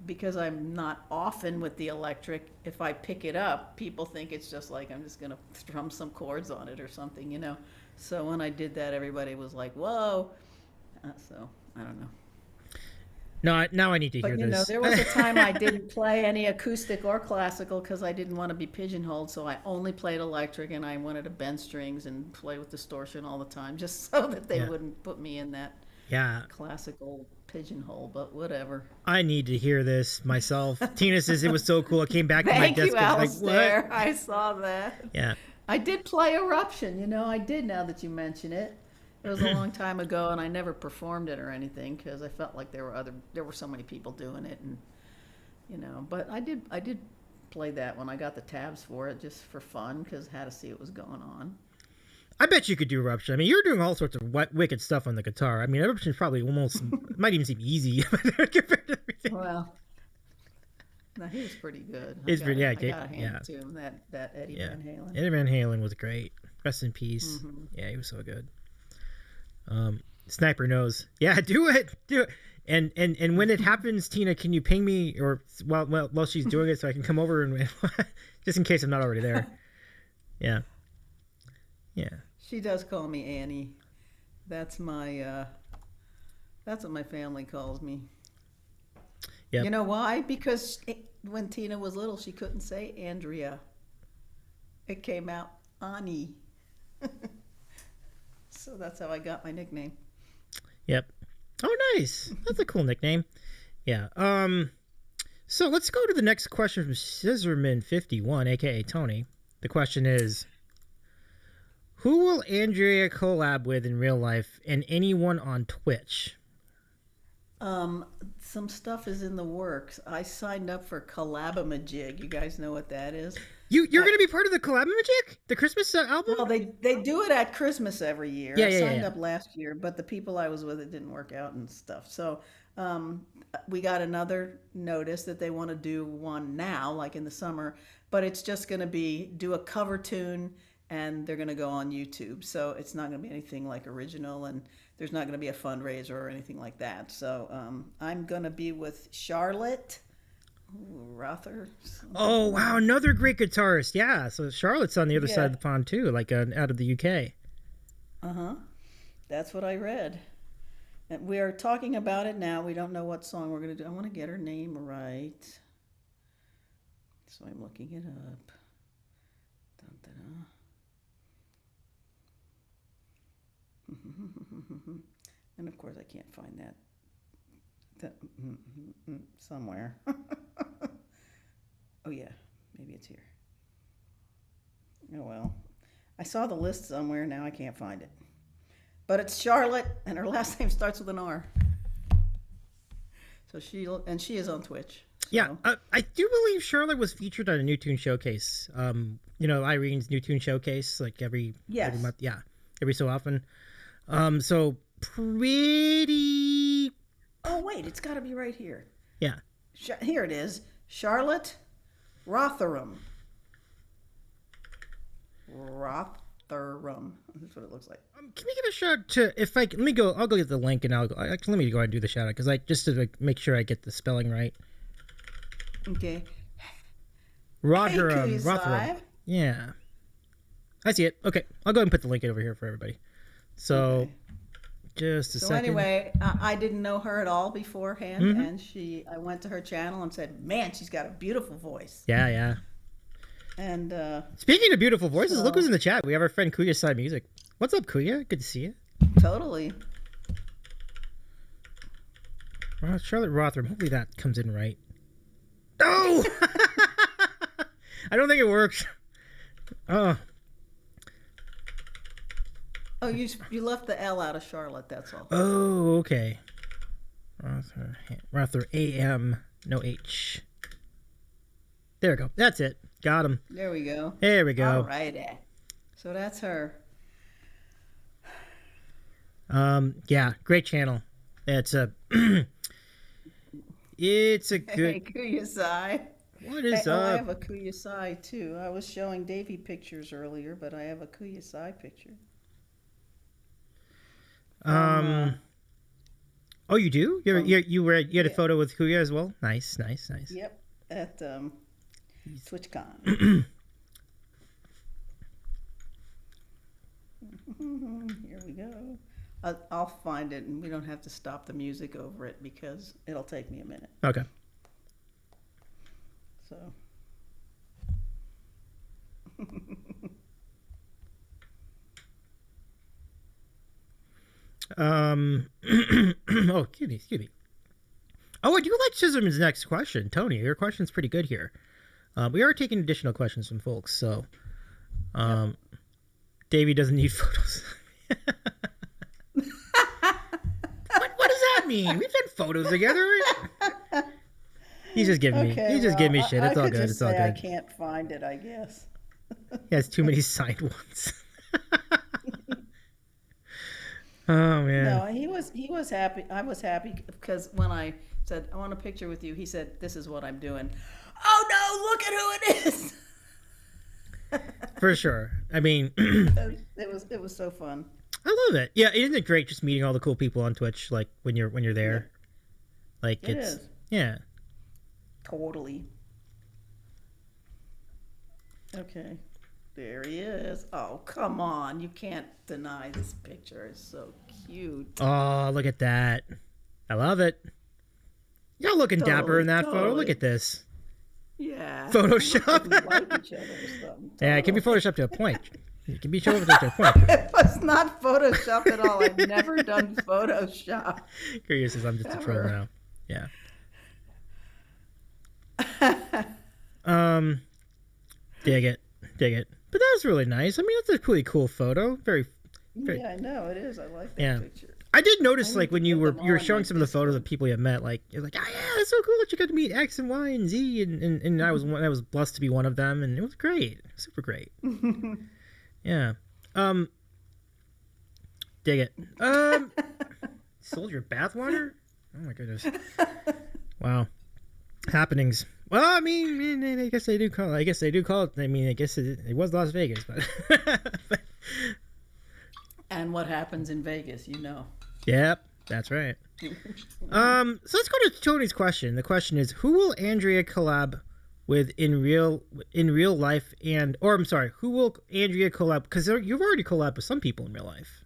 because I'm not often with the electric, if I pick it up, people think it's just like I'm just gonna strum some chords on it or something. So when I did that, everybody was like, "Whoa!" So I don't know. No, now I need to hear But this. there was a time I didn't play any acoustic or classical because I didn't want to be pigeonholed. So I only played electric, and I wanted to bend strings and play with distortion all the time, just so that they Yeah. wouldn't put me in that Yeah. classical pigeonhole, but whatever. I need to hear this myself. Tina says it was so cool. It came back to my Thank desk. you, I was Alistair. like, what? I saw that. Yeah. I did play Eruption, I did now that you mention it. It was a long time ago and I never performed it or anything because I felt like there were so many people doing it and but I did play that when I got the tabs for it just for fun because I had to see what was going on. I bet you could do Eruption. I mean, you're doing all sorts of wicked stuff on the guitar. I mean, Eruption's probably almost, might even seem easy compared to everything. Well, no, he was pretty good. He's pretty, yeah, I gotta hand yeah. it to him, that Eddie Yeah. Van Halen. Eddie Van Halen was great. Rest in peace. Yeah, he was so good. Sniper knows. Yeah, do it. And when it happens, Tina, can you ping me or while she's doing it so I can come over and just in case I'm not already there. Yeah. Yeah. She does call me Annie. That's what my family calls me. Yep. You know why? Because when Tina was little, she couldn't say Andrea. It came out Ani. So that's how I got my nickname. Yep. Oh, nice. That's a cool nickname. Yeah. So let's go to the next question from Scissorman51, aka Tony. The question is, who will Andrea collab with in real life and anyone on Twitch? Some stuff is in the works. I signed up for Collabamajig. You guys know what that is? You're going to be part of the Collabamajig? The Christmas album? Well, they do it at Christmas every year. Yeah, I yeah, signed yeah. up last year, but the people I was with, it didn't work out and stuff. So we got another notice that they want to do one now, like in the summer, but it's just going to be do a cover tune and they're going to go on YouTube. So it's not going to be anything like original and there's not going to be a fundraiser or anything like that. So I'm going to be with Charlotte Rother. Oh, wow. Another great guitarist. Yeah. So Charlotte's on the other Yeah. side of the pond, too, like out of the UK. Uh-huh. That's what I read. And we are talking about it now. We don't know what song we're going to do. I want to get her name right. So I'm looking it up. Dun, dun, dun. And of course I can't find that somewhere. Oh yeah, maybe it's here. Oh well. I saw the list somewhere, now I can't find it. But it's Charlotte, and her last name starts with an R. So she is on Twitch. Yeah, so. I do believe Charlotte was featured on a New Tune Showcase. Irene's New Tune Showcase, like every month. Yeah, every so often. So pretty. Oh wait, it's got to be right here. Yeah. Here it is, Charlotte Rotherham. Rotherham. That's what it looks like. Can we give a shout to let me go. I'll go get the link and let me go ahead and do the shout out because just to make sure I get the spelling right. Okay. Rotherham. Hey, Rotherham. Yeah. I see it. Okay, I'll go ahead and put the link over here for everybody. So, Okay. just a So second. anyway, I didn't know her at all beforehand, and I went to her channel and said, "Man, she's got a beautiful voice." Yeah. And Speaking of beautiful voices, look So- who's in the chat. We have our friend Kuya Side Music. What's up, Kuya? Good to see you. totally. Charlotte Rotherham. Hopefully that comes in right. Oh! I don't think it works. Oh. Oh, you left the L out of Charlotte. That's all. Oh, okay. Rother AM, no H. There we go. That's it. Got him. There we go. There we go. All righty. So that's her. Yeah, great channel. It's a it's a Hey, good. Kuyasai. What is I up? have a Kuyasai too. I was showing Davey pictures earlier, but I have a Kuyasai picture. Oh, you do? You had a photo with Kuya as well. Nice. Yep, at TwitchCon. Here we go. I'll find it, and we don't have to stop the music over it because it'll take me a minute. Okay. So. Oh, excuse me. Oh, I do like Chisholm's next question. Tony, your question's pretty good here. We are taking additional questions from folks, so Davey doesn't need photos. What does that mean? We've done photos together. He's just giving me. He's just giving me shit. It's all could good. just It's all say I good. can't find it, I guess. He has too many signed ones. Oh man. No, he was happy. I was happy because when I said I want a picture with you, he said, "This is what I'm doing." Oh no! Look at who it is. For sure. I mean, It was so fun. I love it. Yeah, isn't it great just meeting all the cool people on Twitch? Like when you're there. Like It it's is. yeah. Totally. Okay. There he is. Oh, come on. You can't deny this picture. It's so cute. Oh, look at that. I love it. Y'all looking dapper in that photo. Totally. Look at this. Yeah. Photoshop. We like each other or something. Yeah, it can be photoshopped to a point. It can be photoshopped to a point. It was not Photoshop at all. I've never done Photoshop. Curious says I'm just a troll Ever. now. Yeah. Dig it. But that was really nice. I mean, that's a pretty cool photo. Very. Yeah, I know it is. I like that Yeah. picture. I did notice, I like, need when to you put were them you were all in showing my some of the photos of Discord. people you met, like, you're like, oh yeah, that's so cool that you got to meet X and Y and Z, and I was blessed to be one of them, and it was great, super great. Yeah. Dig it. Sold your bathwater? Oh my goodness. Wow. Happenings. Well, I mean, I guess they do call. I guess they do call it. I mean, I guess it was Las Vegas, but. And what happens in Vegas, you know. Yep, that's right. So let's go to Tony's question. The question is, who will Andrea collab with in real life, who will Andrea collab? Because you've already collabed with some people in real life.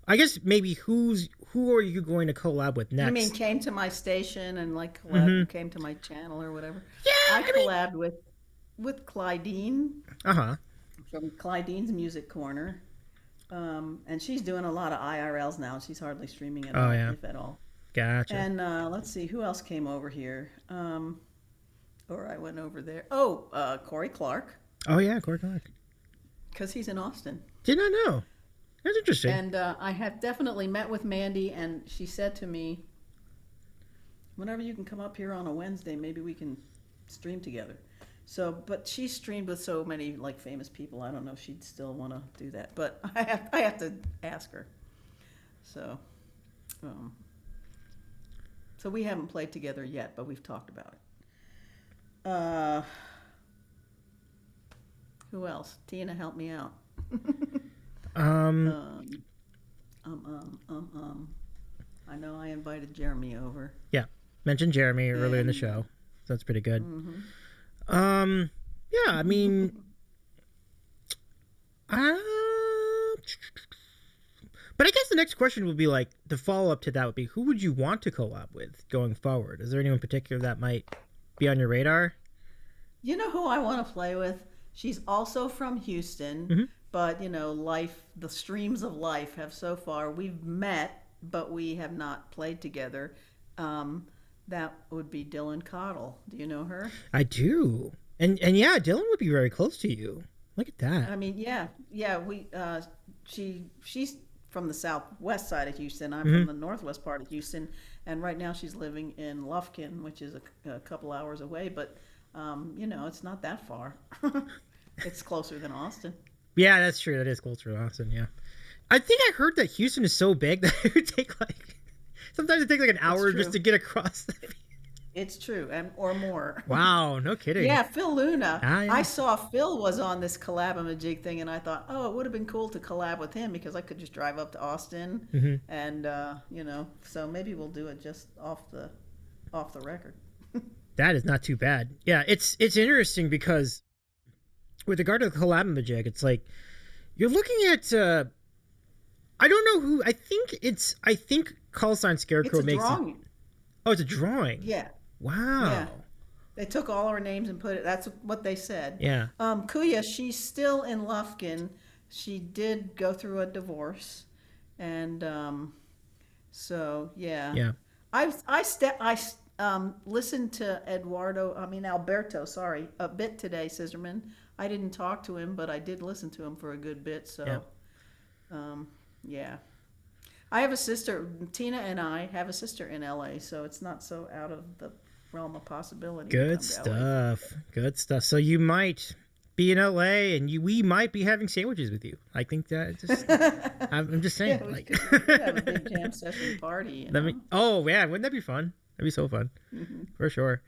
I guess maybe who are you going to collab with next? You mean came to my station and like came to my channel or whatever? Yeah, I I mean- collabed with Clydeen Uh-huh. from Clydeen's Music Corner. And she's doing a lot of IRLs now. She's hardly streaming at Oh, all, yeah. if at all. Gotcha. And let's see, who else came over here? Or I went over there. Oh, Corey Clark, Oh yeah, Corey Clark. because he's in Austin. Did not know. That's interesting. And I have definitely met with Mandy, and she said to me, whenever you can come up here on a Wednesday, maybe we can stream together. So, but she streamed with so many like famous people. I don't know if she'd still want to do that, but I have to ask her. So, so we haven't played together yet, but we've talked about it. Who else? Tina, help me out. I know I invited Jeremy over. Yeah, mentioned Jeremy earlier in the show. So that's pretty good. Yeah, I mean, but I guess the next question would be like the follow up to that would be who would you want to collab with going forward? Is there anyone in particular that might be on your radar? You know who I want to play with? She's also from Houston, but you know, the streams of life have so far, we've met, but we have not played together. That would be Dylan Cottle. Do you know her? I do, and yeah, Dylan would be very close to you. Look at that. I mean, yeah, she's from the southwest side of Houston. I'm from the northwest part of Houston, and right now she's living in Lufkin, which is a couple hours away. But you know, it's not that far. It's closer than Austin. Yeah, that's true. That is closer to Austin. Yeah, I think I heard that Houston is so big that it would take like sometimes it takes like an hour true. just to get across. It's true, or more. Wow, no kidding. Yeah, Phil Luna. Ah, yeah. I saw Phil was on this collab-a-majig thing, and I thought, oh, it would have been cool to collab with him because I could just drive up to Austin, and you know, so maybe we'll do it just off the record. That is not too bad. Yeah, it's interesting because with regard to the collab-a-majig, it's like you're looking at. I don't know who. I think Call Sign Scarecrow It's a makes it. drawing. Oh, it's a drawing. Yeah. Wow. Yeah. They took all our names and put it. That's what they said. Yeah. Kuya, she's still in Lufkin. She did go through a divorce, and so yeah. Yeah. I listened to Alberto, sorry, a bit today, Scissorman. I didn't talk to him, but I did listen to him for a good bit, so, Yeah. yeah. I have a sister, Tina and I have a sister in LA, so it's not so out of the realm of possibility. to Good come to LA. stuff. Good stuff. So you might be in LA, and we might be having sandwiches with you. I think that just. I'm just saying. Yeah, like, we could have a big jam session party. You let know? me. Oh yeah, wouldn't that be fun? That'd be so fun, for sure.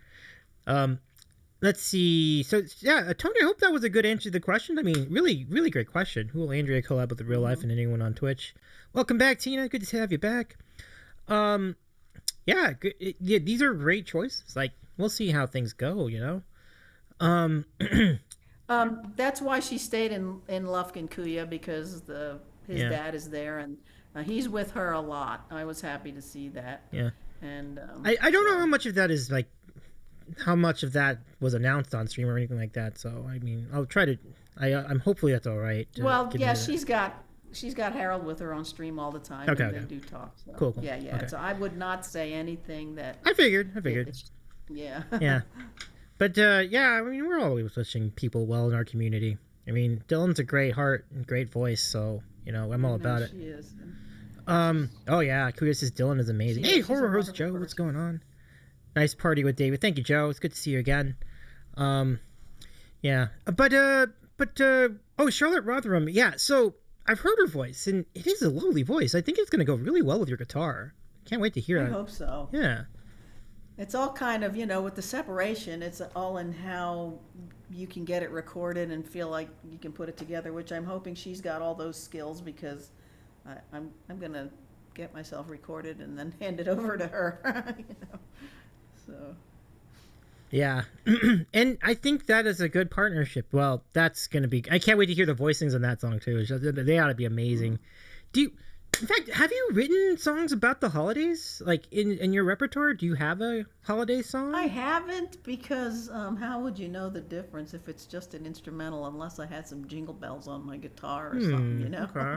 Let's see. So yeah, Tony, I hope that was a good answer to the question. I mean, really, really great question. Who will Andrea collab with in real life and anyone on Twitch? Welcome back, Tina. Good to have you back. Yeah, yeah, these are great choices. Like, we'll see how things go. You know. That's why she stayed in Lufkin Kuya, because his Yeah. dad is there, and he's with her a lot. I was happy to see that. Yeah. And I don't know how much of that is like, how much of that was announced on stream or anything like that. So I mean, I'll try to. I'm hopefully that's all right. well, give yeah, me that. she's got Harold with her on stream all the time, Okay, and okay. they do talk. So. Cool. Yeah, yeah. Okay. So I would not say anything that. I figured. Yeah. Yeah. But yeah, I mean, we're always wishing people well in our community. I mean, Dylan's a great heart and great voice, so you know, I'm all about it. She is. Oh yeah, Kuya says Dylan is amazing. She Hey, is. She's a horror host wonderful Joe, what's person. going on? Nice party with David. Thank you, Joe. It's good to see you again. Yeah, but oh, Charlotte Rotherham. Yeah, so I've heard her voice, and it is a lovely voice. I think it's gonna go really well with your guitar. Can't wait to hear I that. hope so. Yeah. It's all kind of, with the separation, it's all in how you can get it recorded and feel like you can put it together, which I'm hoping she's got all those skills, because I'm gonna get myself recorded and then hand it over to her. So Yeah, and I think that is a good partnership. Well, that's gonna be. I can't wait to hear the voicings on that song too. They ought to be amazing. Do you? In fact, have you written songs about the holidays, like in your repertoire? Do you have a holiday song? I haven't, because how would you know the difference if it's just an instrumental, unless I had some jingle bells on my guitar or something, Okay.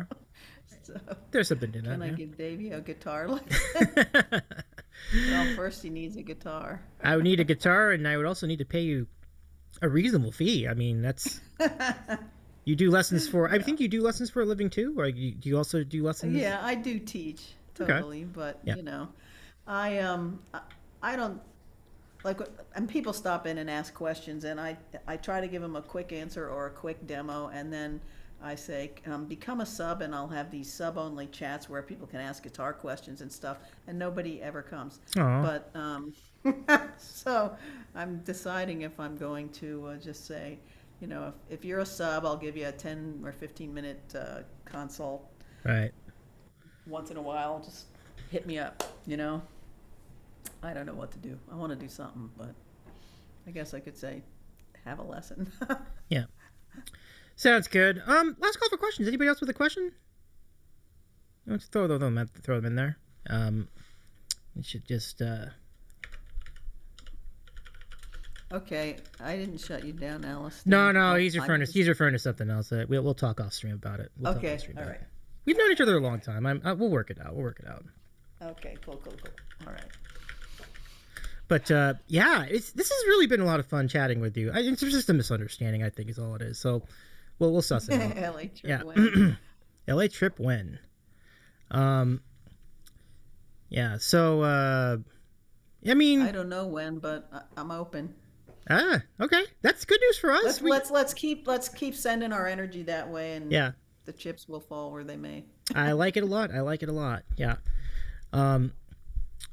So, There's something to that. can I yeah. give Davey a guitar? Well, first he needs a guitar. I would need a guitar, and I would also need to pay you a reasonable fee. I mean, that's. You do lessons for. I think you do lessons for a living too, or do you also do lessons? Yeah, I do teach totally, but Yeah. I don't like, and people stop in and ask questions, and I try to give them a quick answer or a quick demo, and then I say, become a sub, and I'll have these sub only chats where people can ask guitar questions and stuff, and nobody ever comes. Aw. But so I'm deciding if I'm going to just say, if you're a sub, I'll give you a 10 or 15-minute consult Right. once in a while. Just hit me up. I don't know what to do. I want to do something, but I guess I could say have a lesson. Yeah. Sounds good. Last call for questions. Anybody else with a question? Let's throw them in there. You should just. Okay, I didn't shut you down, Alice. No. He's I'm referring to. just- He's referring to something else. We'll talk off stream about it. We'll talk Okay, off stream all about right. it. We've known each other a long time. We'll work it out. Okay, cool. All right. But yeah, this has really been a lot of fun chatting with you. It's just a misunderstanding, I think, is all it is. So, we'll suss it out. LA trip Yeah. win. LA trip when? Yeah. So, I mean, I don't know when, but I'm open. okay, that's good news for us. Let's keep sending our energy that way, and Yeah, the chips will fall where they may. I like it a lot. Yeah.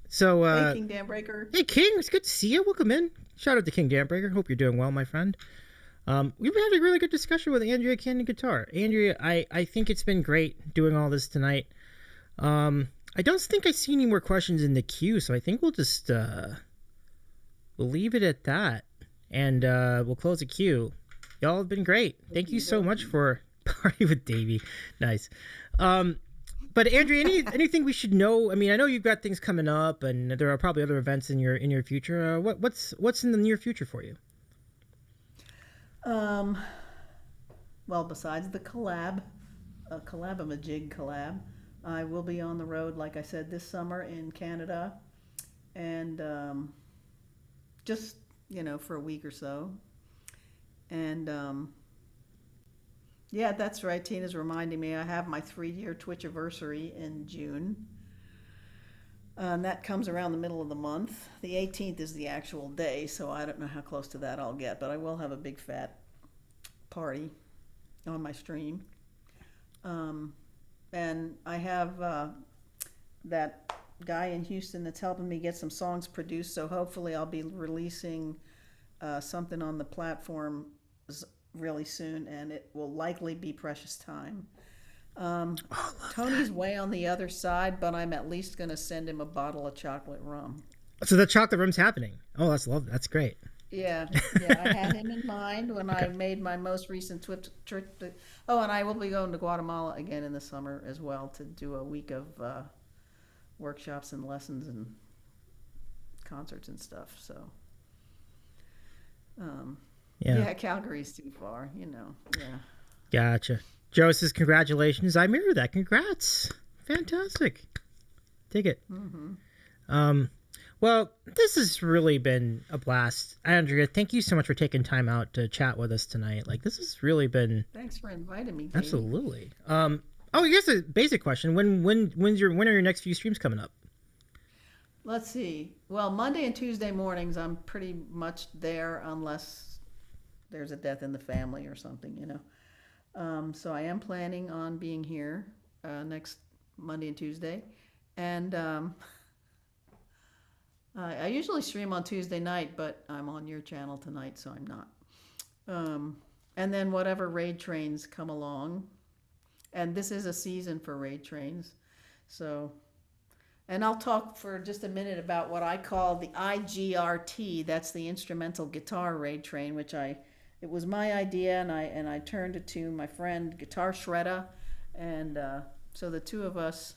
So, Hey, King Dambreaker. hey, King, it's good to see you. Welcome in. Shout out to King Dambreaker. Hope you're doing well, my friend. We've had a really good discussion with Andrea Cannon Guitar. Andrea, I think it's been great doing all this tonight. I don't think I see any more questions in the queue, so I think we'll just we'll leave it at that, and we'll close the queue. Y'all have been great. Thank you so much for party with Davey. Nice. But Andrea, anything we should know? I mean, I know you've got things coming up, and there are probably other events in your future. What's in the near future for you? Well, besides the Collab-a-Majig collab, I will be on the road, like I said, this summer in Canada, and just, for a week or so. And yeah, that's right. Tina's reminding me I have my 3-year Twitch anniversary in June. And that comes around the middle of the month. The 18th is the actual day, so I don't know how close to that I'll get, but I will have a big fat party on my stream. And I have that guy in Houston that's helping me get some songs produced, so hopefully I'll be releasing something on the platform really soon, and it will likely be Precious Time. Tony's way on the other side, but I'm at least going to send him a bottle of chocolate rum. So the chocolate rum's happening. Oh, that's lovely. That's great. Yeah, I had him in mind when I made my most recent trip. Oh, and I will be going to Guatemala again in the summer as well to do a week of workshops and lessons and concerts and stuff. So, yeah, Calgary's too far, Yeah. Gotcha. Joe says, congratulations. I mirror that. Congrats. Fantastic. Dig it. Well, this has really been a blast. Andrea, thank you so much for taking time out to chat with us tonight. Like, this has really been... Thanks for inviting me, Katie. Absolutely. Oh, here's a basic question. When are your next few streams coming up? Let's see. Well, Monday and Tuesday mornings, I'm pretty much there unless there's a death in the family or something, So I am planning on being here next Monday and Tuesday. And I usually stream on Tuesday night, but I'm on your channel tonight, so I'm not. And then whatever raid trains come along. And this is a season for raid trains. So, and I'll talk for just a minute about what I call the IGRT. That's the instrumental guitar raid train, which it was my idea, and I turned it to my friend Guitar Shredder, and so the two of us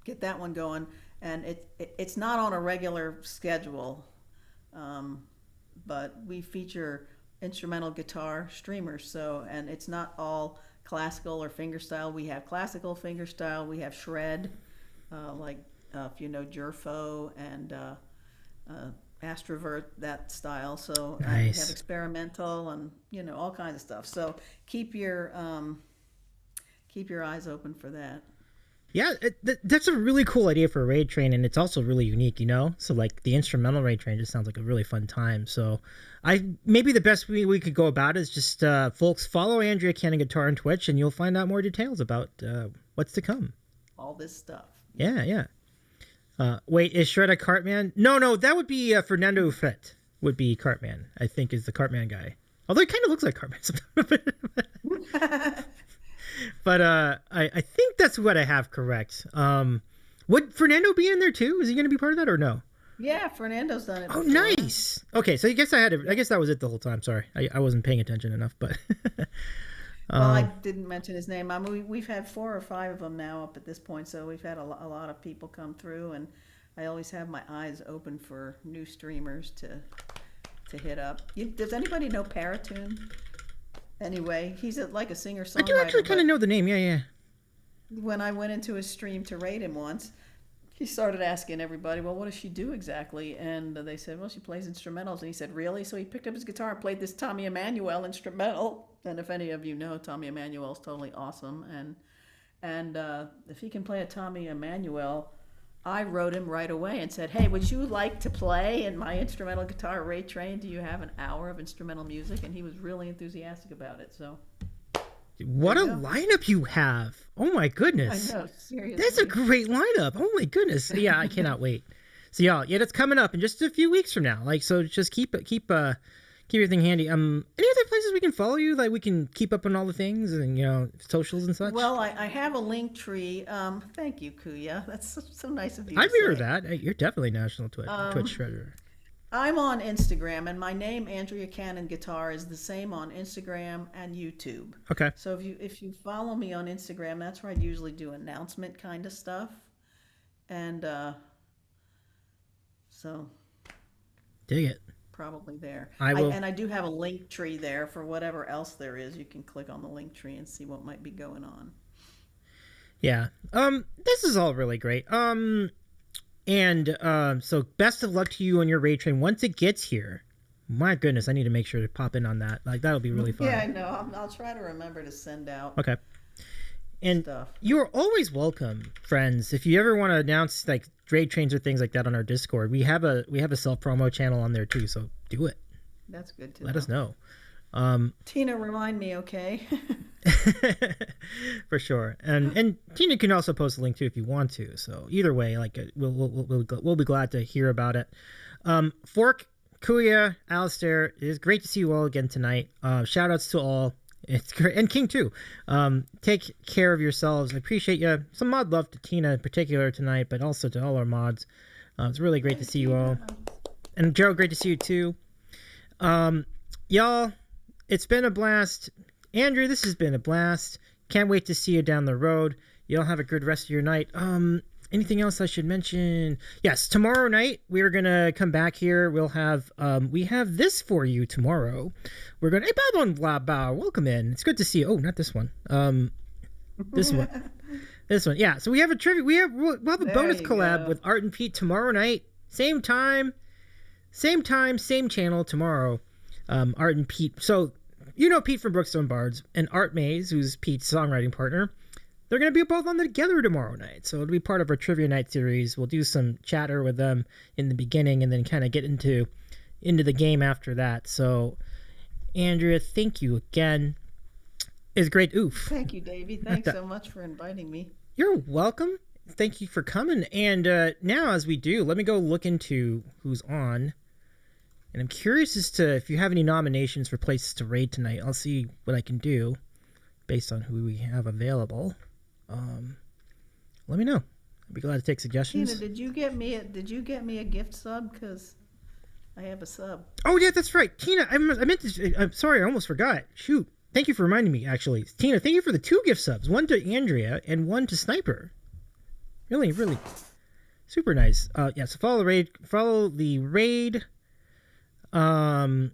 get that one going. And it's not on a regular schedule, but we feature instrumental guitar streamers. So, and it's not all classical or fingerstyle. We have classical fingerstyle. We have shred, like if you know Jerfo and Astrovert, that style. So nice. We have experimental and all kinds of stuff. So keep your eyes open for that. Yeah, that's a really cool idea for a raid train, and it's also really unique, So like the instrumental raid train just sounds like a really fun time. So maybe the best way we could go about it is just folks follow Andrea Cannon Guitar on Twitch, and you'll find out more details about what's to come. All this stuff. Yeah. Wait, is Shred a Cartman? No, that would be Fernando Ufet would be Cartman. I think is the Cartman guy. Although he kind of looks like Cartman sometimes. But I think that's what I have correct. Would Fernando be in there too? Is he going to be part of that or no? Yeah, Fernando's done it Oh, before. nice. Okay, so I guess I guess that was it the whole time. Sorry, I wasn't paying attention enough. But well, I didn't mention his name. We've had 4 or 5 of them now up at this point, so we've had a lot of people come through, and I always have my eyes open for new streamers to hit up. Does anybody know Paratune? Anyway, he's like a singer-songwriter. I do actually kind of know the name. Yeah. When I went into his stream to raid him once, he started asking everybody, well, what does she do exactly? And they said, well, she plays instrumentals. And he said, really? So he picked up his guitar and played this Tommy Emmanuel instrumental. And if any of you know, Tommy Emmanuel is totally awesome. And if he can play a Tommy Emmanuel, I wrote him right away and said, hey, would you like to play in my instrumental guitar raid train? Do you have an hour of instrumental music? And he was really enthusiastic about it. So what a lineup you have. Oh my goodness. I know, seriously. That's a great lineup. Oh my goodness. Yeah, I cannot wait. So yeah, that's coming up in just a few weeks from now. Like, so just keep everything handy. Any other places we can follow you, like we can keep up on all the things and socials and such? Well, I have a link tree. Thank you, Kuya. That's so nice of you. I to mirror say. that. You're definitely national Twitch treasure. I'm on Instagram, and my name, Andrea Cannon Guitar, is the same on Instagram and YouTube. Okay. So if you follow me on Instagram, that's where I usually do announcement kind of stuff, and so dig it. Probably there. I will. And I do have a link tree there for whatever else there is. You can click on the link tree and see what might be going on. Yeah. This is all really great. And so best of luck to you on your raid train once it gets here. My goodness, I need to make sure to pop in on that. Like that'll be really fun. Yeah, I know. I'll try to remember to send out Okay. And stuff. you are always welcome, friends. If you ever want to announce like raid trains or things like that on our Discord, we have a self promo channel on there too. So do it. That's good to Let know. us know. Tina, remind me, okay? For sure. And Tina can also post a link too if you want to. So either way, like we'll be glad to hear about it. Fork, Kuya, Alistair, it is great to see you all again tonight. Shout outs to all. It's great, and King too. Take care of yourselves. I appreciate you. Some mod love to Tina in particular tonight, but also to all our mods. It's really great to see you all. And Joe, great to see you too. Y'all, it's been a blast. Andrew, this has been a blast. Can't wait to see you down the road. Y'all have a good rest of your night. Anything else I should mention? Yes, tomorrow night we're gonna come back here. We'll have we have this for you tomorrow. We're gonna blah blah. Welcome in. It's good to see you. Oh, not this one. This one. This one. Yeah. So we have a trivia. We'll have a There bonus you collab go. with Art and Pete tomorrow night. Same time, same channel tomorrow. Art and Pete. So you know Pete from Brookstone Bards and Art Mays, who's Pete's songwriting partner. They're going to be both on together tomorrow night. So it'll be part of our Trivia Night series. We'll do some chatter with them in the beginning and then kind of get into the game after that. So, Andrea, thank you again. It's great. Oof. Thank you, Davey. Thanks so much for inviting me. You're welcome. Thank you for coming. And now, as we do, let me go look into who's on. And I'm curious as to if you have any nominations for places to raid tonight. I'll see what I can do based on who we have available. Let me know. I'd be glad to take suggestions. Tina, did you get me a gift sub? Because I have a sub. Oh yeah, that's right, Tina. I meant to. I'm sorry, I almost forgot. Shoot. Thank you for reminding me. Actually, Tina, thank you for the 2 gift subs. One to Andrea and one to Sniper. Really, really, super nice. Yeah. So follow the raid. Follow the raid. Calls.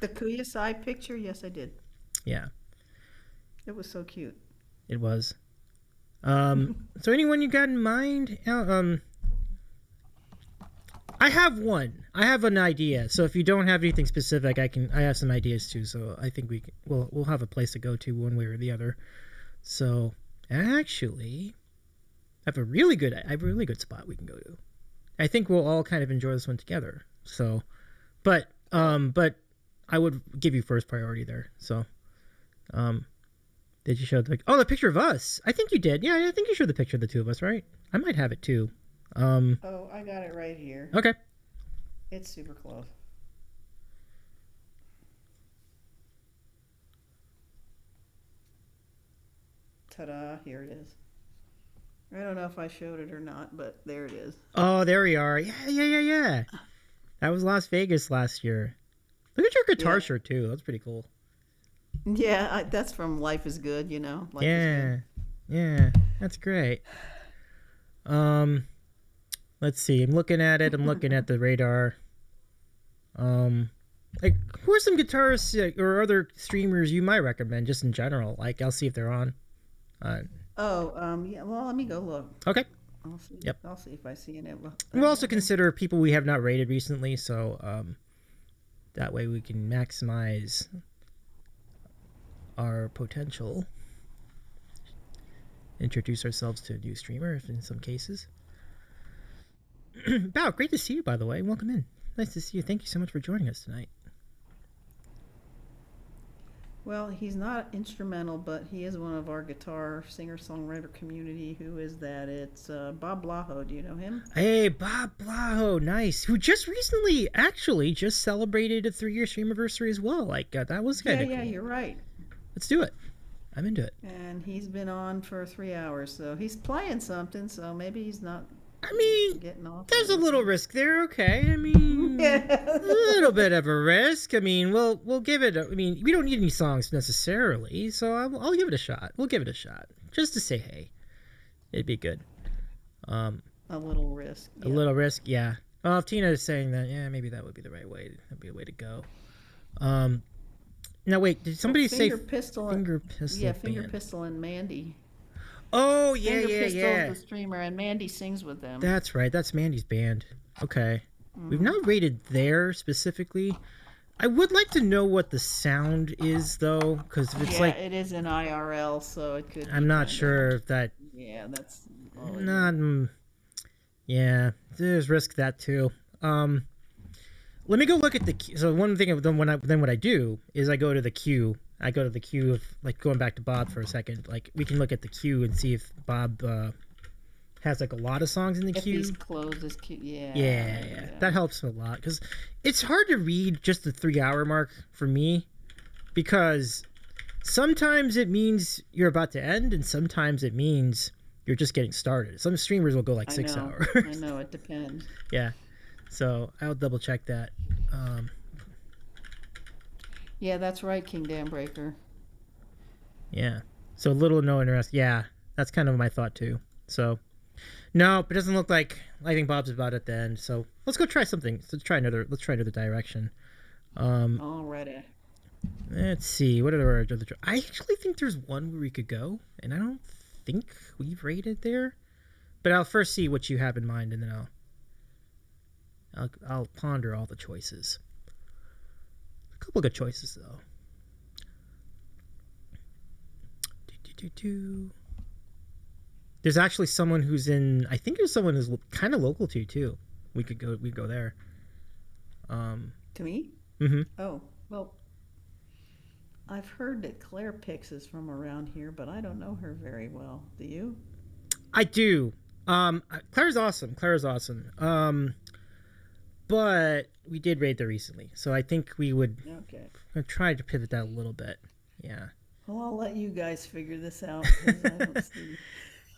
The Kuya side picture? Yes, I did. Yeah, It was so cute. it was. So anyone you got in mind? I have one. I have an idea. So if you don't have anything specific, I have some ideas too. So I think we'll have a place to go to one way or the other. So actually, I have a really good spot we can go to. I think we'll all kind of enjoy this one together. So, but I would give you first priority there. So, did you show the picture of us? I think you did. Yeah, I think you showed the picture of the two of us, right? I might have it too. Oh, I got it right here. Okay. It's super close. Ta-da, here it is. I don't know if I showed it or not, but there it is. Oh, there we are. Yeah. That was Las Vegas last year. Look at your guitar Yeah. shirt too. That's pretty cool. Yeah, that's from Life is Good, you know. Life is Good. Yeah. That's great. Let's see. I'm looking at it. I'm looking at the radar. Like, who are some guitarists or other streamers you might recommend, just in general? Like, I'll see if they're on. Yeah, well, let me go look. Okay. I'll see. Yep. I'll see if I see it. We'll also consider people we have not rated recently, so that way we can maximize our potential. Introduce ourselves to a new streamer, if in some cases. Bao, great to see you, by the way. Welcome in. Nice to see you. Thank you so much for joining us tonight. Well, he's not instrumental, but he is one of our guitar singer-songwriter community. Who is that? It's Bob Blaho. Do you know him? Hey, Bob Blaho, nice. Who just recently, actually, just celebrated a 3-year stream anniversary as well. Like, that was kind of Yeah, cool. you're right. Let's do it. I'm into it. And he's been on for 3 hours, so he's playing something. So maybe he's not I mean, getting off. there's a little risk there, okay? I mean, a little bit of a risk. I mean, we'll give it. I mean, we don't need any songs necessarily, so I'll give it a shot. We'll give it a shot just to say hey. It'd be good. A little risk. A little risk, yeah. Well, if Tina is saying that, yeah, maybe that would be the right way. That'd be a way to go. Now wait, did somebody say Finger Pistol? Finger Pistol? Yeah, Finger Band? Pistol and Mandy. Oh yeah, Finger yeah, Pistol's yeah. the streamer, and Mandy sings with them. That's right. That's Mandy's band. Okay. We've not rated there specifically. I would like to know what the sound is though, because if it's yeah, like it is in IRL, so it could. I'm be not kinda- sure if that Yeah, that's. all it not. Yeah, there's risk that too. Let me go look at the queue. So one thing then what I do is I go to the queue. I go to the queue of like going back to Bob for a second. Like we can look at the queue and see if Bob has like a lot of songs in the If queue. he's closed his queue, yeah. Yeah, that helps a lot because it's hard to read just the 3 hour mark for me because sometimes it means you're about to end and sometimes it means you're just getting started. Some streamers will go like I 6 know. hours. I know it depends. Yeah, so I'll double check that. Yeah, that's right, King Dambreaker. Yeah, so little to no interest. Yeah, that's kind of my thought too. So no, it doesn't look like. I think Bob's about at the end. So let's go try something. Let's try another direction. Alrighty. Let's see. What are the other? I actually think there's one where we could go, and I don't think we've rated there. But I'll first see what you have in mind, and then I'll ponder all the choices. A couple good choices though. There's actually someone who's in. I think there's someone who's kind of local to you too. We could go. We go there. To me? Mm-hmm. Oh, well, I've heard that Claire Pix is from around here, but I don't know her very well. Do you? I do. Claire's awesome. But we did raid there recently, so I think we would Okay. try to pivot that a little bit. Yeah. Well, I'll let you guys figure this out. 'Cause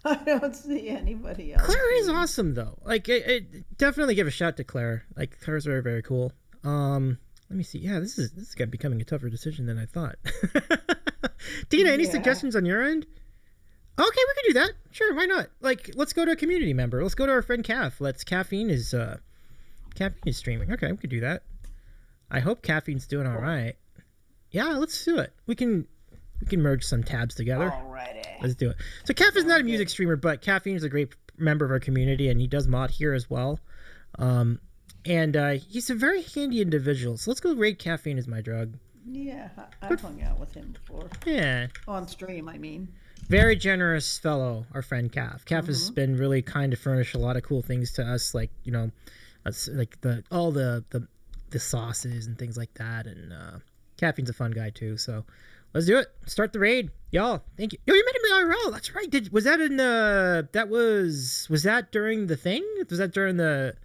I don't see anybody else. Claire is awesome though. Like, definitely give a shout to Claire. Like, Claire's very, very cool. Let me see. Yeah, this is becoming a tougher decision than I thought. Dina, any Yeah. suggestions on your end? Okay, we can do that. Sure, why not? Like, let's go to a community member. Let's go to our friend Caff. Caffeine is streaming. Okay, we could do that. I hope Caffeine's doing all right. Yeah, let's do it. We can merge some tabs together. Alrighty. Let's do it. So Caff is not a music streamer, but Caffeine is a great member of our community, and he does mod here as well. And he's a very handy individual. So let's go raid Caffeine as my drug. Yeah, I've hung out with him before. Yeah. On stream, I mean. Very generous fellow, our friend Caff. Caff has been really kind to furnish a lot of cool things to us, like, you know, like all the sauces and things like that. And Caffeine's a fun guy too. So let's do it. Start the raid, y'all. Thank you. Yo, you met him in IRL. That's right. Was that in was that during the thing? Was that during the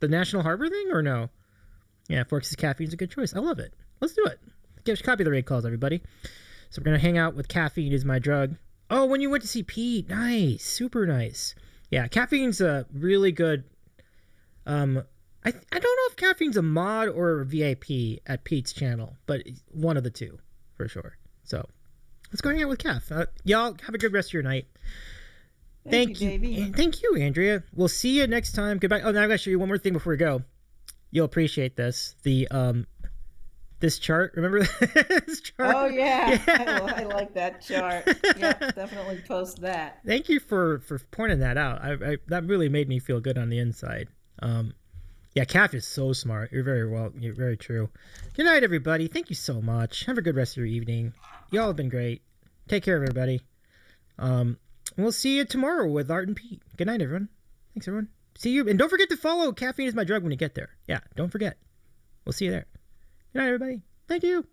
National Harbor thing or no? Yeah, Forks' Caffeine's a good choice. I love it. Let's do it. Give us a copy of the raid calls, everybody. So we're gonna hang out with Caffeine is my drug. Oh, when you went to see Pete, nice, super nice. Yeah, Caffeine's a really good. I don't know if Caffeine's a mod or a VIP at Pete's channel, but one of the two for sure. So let's go hang out with Caff. Y'all have a good rest of your night. Thank you, Davey. And thank you, Andrea. We'll see you next time. Goodbye. Oh, now I gotta show you one more thing before we go. You'll appreciate this. This chart. Remember this chart? Oh yeah, Yeah. I like that chart. Yep, definitely post that. Thank you for pointing that out. I that really made me feel good on the inside. Yeah, Caff is so smart. You're very true. Good night, everybody. Thank you so much. Have a good rest of your evening. Y'all have been great. Take care, everybody. We'll see you tomorrow with Art and Pete. Good night, everyone. Thanks, everyone. See you. And don't forget to follow Caffeine is my drug when you get there. Yeah, don't forget. We'll see you there. Good night, everybody. Thank you.